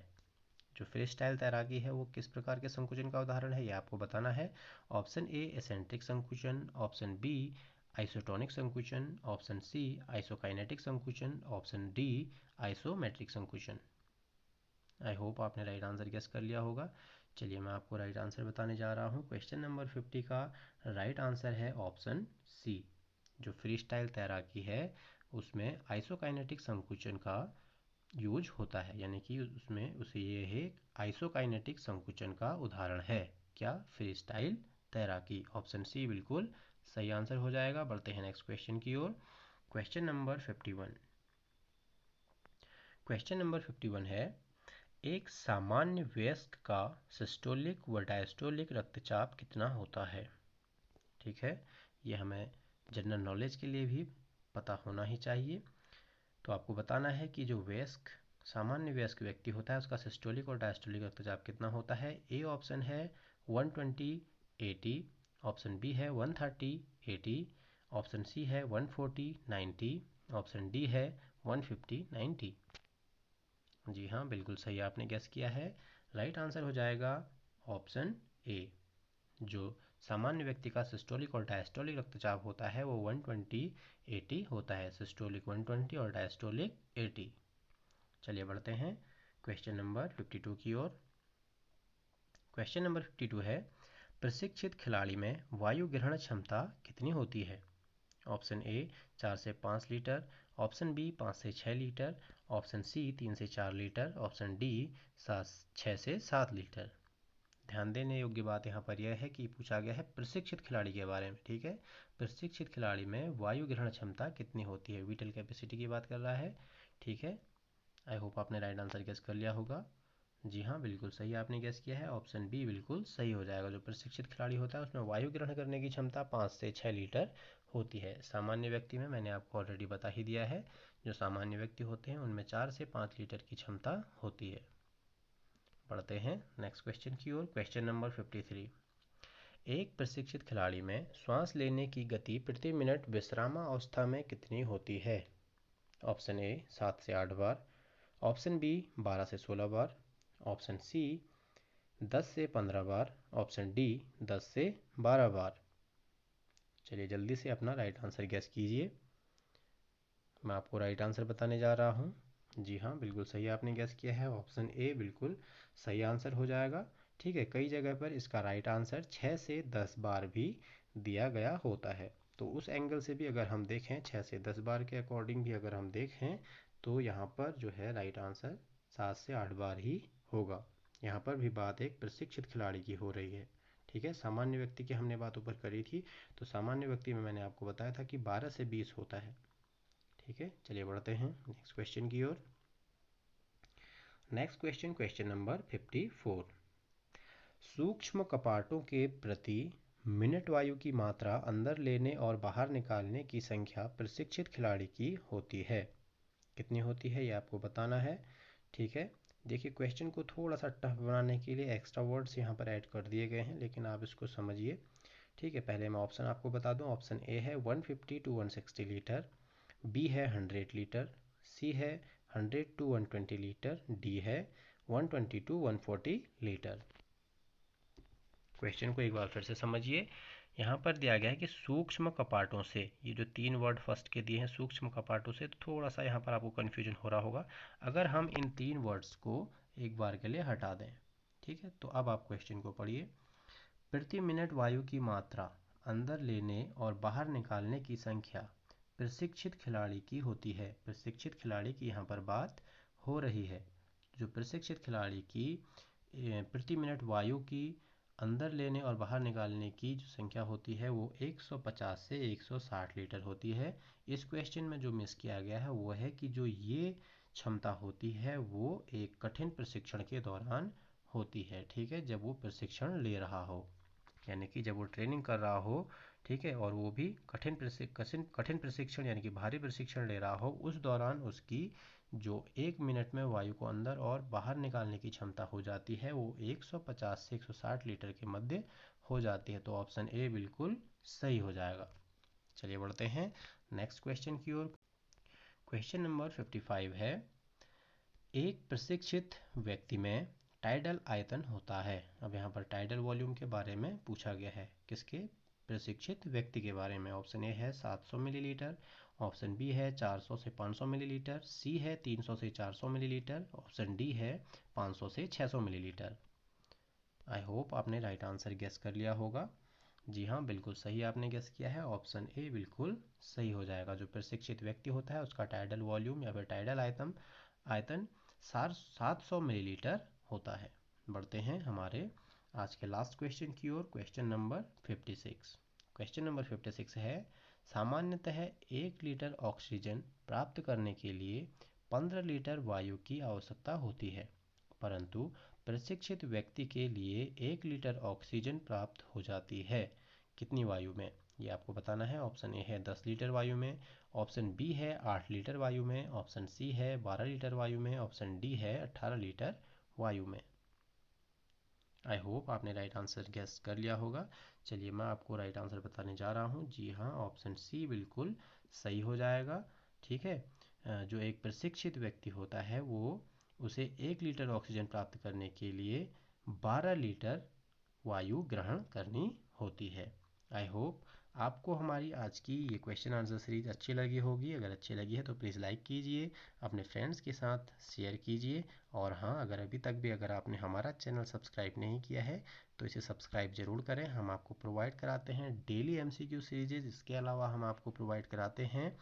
जो फ्री स्टाइल तैराकी है वो किस प्रकार के संकुचन का उदाहरण है, ये आपको बताना है। ऑप्शन ए, एसेंट्रिक संकुचन। ऑप्शन बी, आइसोटोनिक संकुचन। ऑप्शन सी, आइसोकाइनेटिक संकुचन। ऑप्शन डी, आइसोमेट्रिक संकुचन। आई होप आपने राइट आंसर गेस कर लिया होगा। चलिए मैं आपको राइट आंसर बताने जा रहा हूँ। क्वेश्चन नंबर 50 का राइट आंसर है ऑप्शन सी। जो फ्री स्टाइल तैराकी है उसमें आइसोकाइनेटिक संकुचन का यूज होता है, यानी कि उसमें उसे ये है आइसोकाइनेटिक संकुचन का उदाहरण है क्या, फ्री स्टाइल तैराकी। ऑप्शन सी बिल्कुल सही आंसर हो जाएगा। बढ़ते हैं नेक्स्ट क्वेश्चन की ओर। Question number 51। क्वेश्चन नंबर 51 है, एक सामान्य वयस्क का सिस्टोलिक व डायस्टोलिक रक्तचाप कितना होता है। ठीक है, ये हमें जनरल नॉलेज के लिए भी पता होना ही चाहिए। तो आपको बताना है कि जो वयस्क सामान्य वयस्क व्यक्ति होता है उसका सिस्टोलिक और डायस्टोलिक रक्तचाप कितना होता है। ए ऑप्शन है 120/80, ऑप्शन बी है 130/80, ऑप्शन सी है 140/90, ऑप्शन डी है 150/90। जी हाँ, बिल्कुल सही आपने गेस किया है। राइट आंसर हो जाएगा ऑप्शन ए। जो सामान्य व्यक्ति का सिस्टोलिक और डायस्टोलिक रक्तचाप होता है वो 120/80 होता है। सिस्टोलिक 120 और डायस्टोलिक 80। चलिए बढ़ते हैं क्वेश्चन नंबर 52 की ओर। क्वेश्चन नंबर 52 है, प्रशिक्षित खिलाड़ी में वायु ग्रहण क्षमता कितनी होती है। ऑप्शन ए 4 से 5 लीटर, ऑप्शन बी 5 से 6 लीटर, ऑप्शन सी 3 से 4 लीटर, ऑप्शन डी 6 से 7 लीटर। ध्यान देने योग्य बात यहाँ पर यह है कि पूछा गया है प्रशिक्षित खिलाड़ी के बारे में। ठीक है, प्रशिक्षित खिलाड़ी में वायु ग्रहण क्षमता कितनी होती है, विटल कैपेसिटी की बात कर रहा है। ठीक है, आई होप आपने राइट आंसर गेस कर लिया होगा। जी हाँ, बिल्कुल सही आपने गेस किया है, ऑप्शन बी बिल्कुल सही हो जाएगा। जो प्रशिक्षित खिलाड़ी होता है उसमें वायु ग्रहण करने की क्षमता 5 से 6 लीटर होती है। सामान्य व्यक्ति में मैंने आपको ऑलरेडी बता ही दिया है, जो सामान्य व्यक्ति होते हैं उनमें 4 से 5 लीटर की क्षमता होती है। बढ़ते हैं नेक्स्ट क्वेश्चन की ओर। क्वेश्चन नंबर 53, एक प्रशिक्षित खिलाड़ी में श्वास लेने की गति प्रति मिनट विश्रामावस्था में कितनी होती है। ऑप्शन ए 7 से 8 बार, ऑप्शन बी 12 से 16 बार, ऑप्शन सी 10 से 15 बार, ऑप्शन डी 10 से 12 बार। चलिए जल्दी से अपना राइट आंसर गेस कीजिए। मैं आपको राइट आंसर बताने जा रहा हूँ। जी हाँ, बिल्कुल सही आपने गेस किया है, ऑप्शन ए बिल्कुल सही आंसर हो जाएगा। ठीक है, कई जगह पर इसका राइट आंसर 6 से 10 बार भी दिया गया होता है। तो उस एंगल से भी अगर हम देखें, 6 से 10 बार के अकॉर्डिंग भी अगर हम देखें तो यहाँ पर जो है राइट आंसर 7 से 8 बार ही होगा। यहाँ पर भी बात एक प्रशिक्षित खिलाड़ी की हो रही है। ठीक है, सामान्य व्यक्ति की हमने बात ऊपर करी थी, तो सामान्य व्यक्ति में मैंने आपको बताया था कि 12 से 20 होता है। ठीक है, चलिए बढ़ते हैं नेक्स्ट क्वेश्चन की ओर। नेक्स्ट क्वेश्चन, क्वेश्चन नंबर 54, सूक्ष्म कपाटों के प्रति मिनट वायु की मात्रा अंदर लेने और बाहर निकालने की संख्या प्रशिक्षित खिलाड़ी की होती है। कितनी होती है ये आपको बताना है। ठीक है, देखिए क्वेश्चन को थोड़ा सा टफ बनाने के लिए एक्स्ट्रा वर्ड्स यहाँ पर ऐड कर दिए गए हैं, लेकिन आप इसको समझिए। ठीक है, पहले मैं ऑप्शन आपको बता दूं। ऑप्शन ए है 150 to 160 लीटर, बी है 100 लीटर, सी है 100 to 120 लीटर, डी है 120 to 140 लीटर। क्वेश्चन को एक बार फिर से समझिए। यहाँ पर दिया गया है कि सूक्ष्म कपाटों से, ये जो 3 वर्ड फर्स्ट के दिए हैं सूक्ष्म कपाटों से, तो थोड़ा सा यहाँ पर आपको कन्फ्यूजन हो रहा होगा। अगर हम इन 3 वर्ड्स को एक बार के लिए हटा दें, ठीक है, तो अब आप क्वेश्चन को पढ़िए। प्रति मिनट वायु की मात्रा अंदर लेने और बाहर निकालने की संख्या प्रशिक्षित खिलाड़ी की होती है। प्रशिक्षित खिलाड़ी की यहाँ पर बात हो रही है। जो प्रशिक्षित खिलाड़ी की प्रति मिनट वायु की अंदर लेने और बाहर निकालने की जो संख्या होती है वो 150 से 160 लीटर होती है। इस क्वेश्चन में जो मिस किया गया है वो है कि जो ये क्षमता होती है वो एक कठिन प्रशिक्षण के दौरान होती है। ठीक है, जब वो प्रशिक्षण ले रहा हो, यानी कि जब वो ट्रेनिंग कर रहा हो, ठीक है, और वो भी कठिन प्रशिक्षण यानी कि भारी प्रशिक्षण ले रहा हो, उस दौरान उसकी जो 1 मिनट में वायु को अंदर और बाहर निकालने की क्षमता हो जाती है वो 150 से 160 लीटर के मध्य हो जाती है। तो ऑप्शन ए बिल्कुल सही हो जाएगा। चलिए बढ़ते हैं नेक्स्ट क्वेश्चन की ओर। क्वेश्चन नंबर 55 है, एक प्रशिक्षित व्यक्ति में टाइडल आयतन होता है। अब यहाँ पर टाइडल वॉल्यूम के बारे में पूछा गया है, किसके, प्रशिक्षित व्यक्ति के बारे में। ऑप्शन ए है 700 मिलीलीटर, ऑप्शन बी है 400 से 500 मिलीलीटर, सी है 300 से 400 मिलीलीटर, ऑप्शन डी है 500 से 600 मिलीलीटर। आई होप आपने राइट आंसर गेस कर लिया होगा। जी हाँ, बिल्कुल सही आपने गेस किया है, ऑप्शन ए बिल्कुल सही हो जाएगा। जो प्रशिक्षित व्यक्ति होता है उसका टाइडल वॉल्यूम या फिर टाइडल आयतन 700 मिलीलीटर होता है। बढ़ते हैं हमारे आज के लास्ट क्वेश्चन की ओर। Question number 56। क्वेश्चन नंबर 56 है, सामान्यतः 1 लीटर ऑक्सीजन प्राप्त करने के लिए 15 लीटर वायु की आवश्यकता होती है, परंतु प्रशिक्षित व्यक्ति के लिए 1 लीटर ऑक्सीजन प्राप्त हो जाती है कितनी वायु में। ये आपको बताना है। ऑप्शन ए है 10 लीटर वायु में, ऑप्शन बी है 8 लीटर वायु में, ऑप्शन सी है 12 लीटर वायु में, ऑप्शन डी है 18 लीटर वायु में। आई होप आपने राइट आंसर गेस कर लिया होगा। चलिए मैं आपको राइट आंसर बताने जा रहा हूँ। जी हाँ, ऑप्शन सी बिल्कुल सही हो जाएगा। ठीक है, जो एक प्रशिक्षित व्यक्ति होता है वो उसे 1 लीटर ऑक्सीजन प्राप्त करने के लिए 12 लीटर वायु ग्रहण करनी होती है। आई होप आपको हमारी आज की ये क्वेश्चन आंसर सीरीज अच्छी लगी होगी। अगर अच्छी लगी है तो प्लीज़ लाइक कीजिए, अपने फ्रेंड्स के साथ शेयर कीजिए, और हाँ, अगर अभी तक भी अगर आपने हमारा चैनल सब्सक्राइब नहीं किया है तो इसे सब्सक्राइब ज़रूर करें। हम आपको प्रोवाइड कराते हैं डेली MCQ सीरीजेज। इसके अलावा हम आपको प्रोवाइड कराते हैं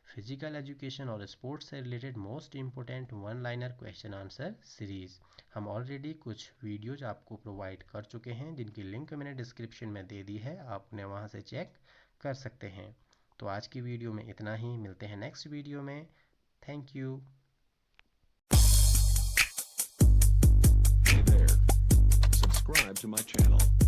फिजिकल एजुकेशन और स्पोर्ट्स से related most important one liner question answer series. हम ऑलरेडी कुछ वीडियोज आपको प्रोवाइड कर चुके हैं जिनकी लिंक मैंने डिस्क्रिप्शन में दे दी है, आप उन्हें वहाँ से चेक कर सकते हैं। तो आज की वीडियो में इतना ही, मिलते हैं नेक्स्ट वीडियो में। Thank you. Hey there, subscribe to my channel.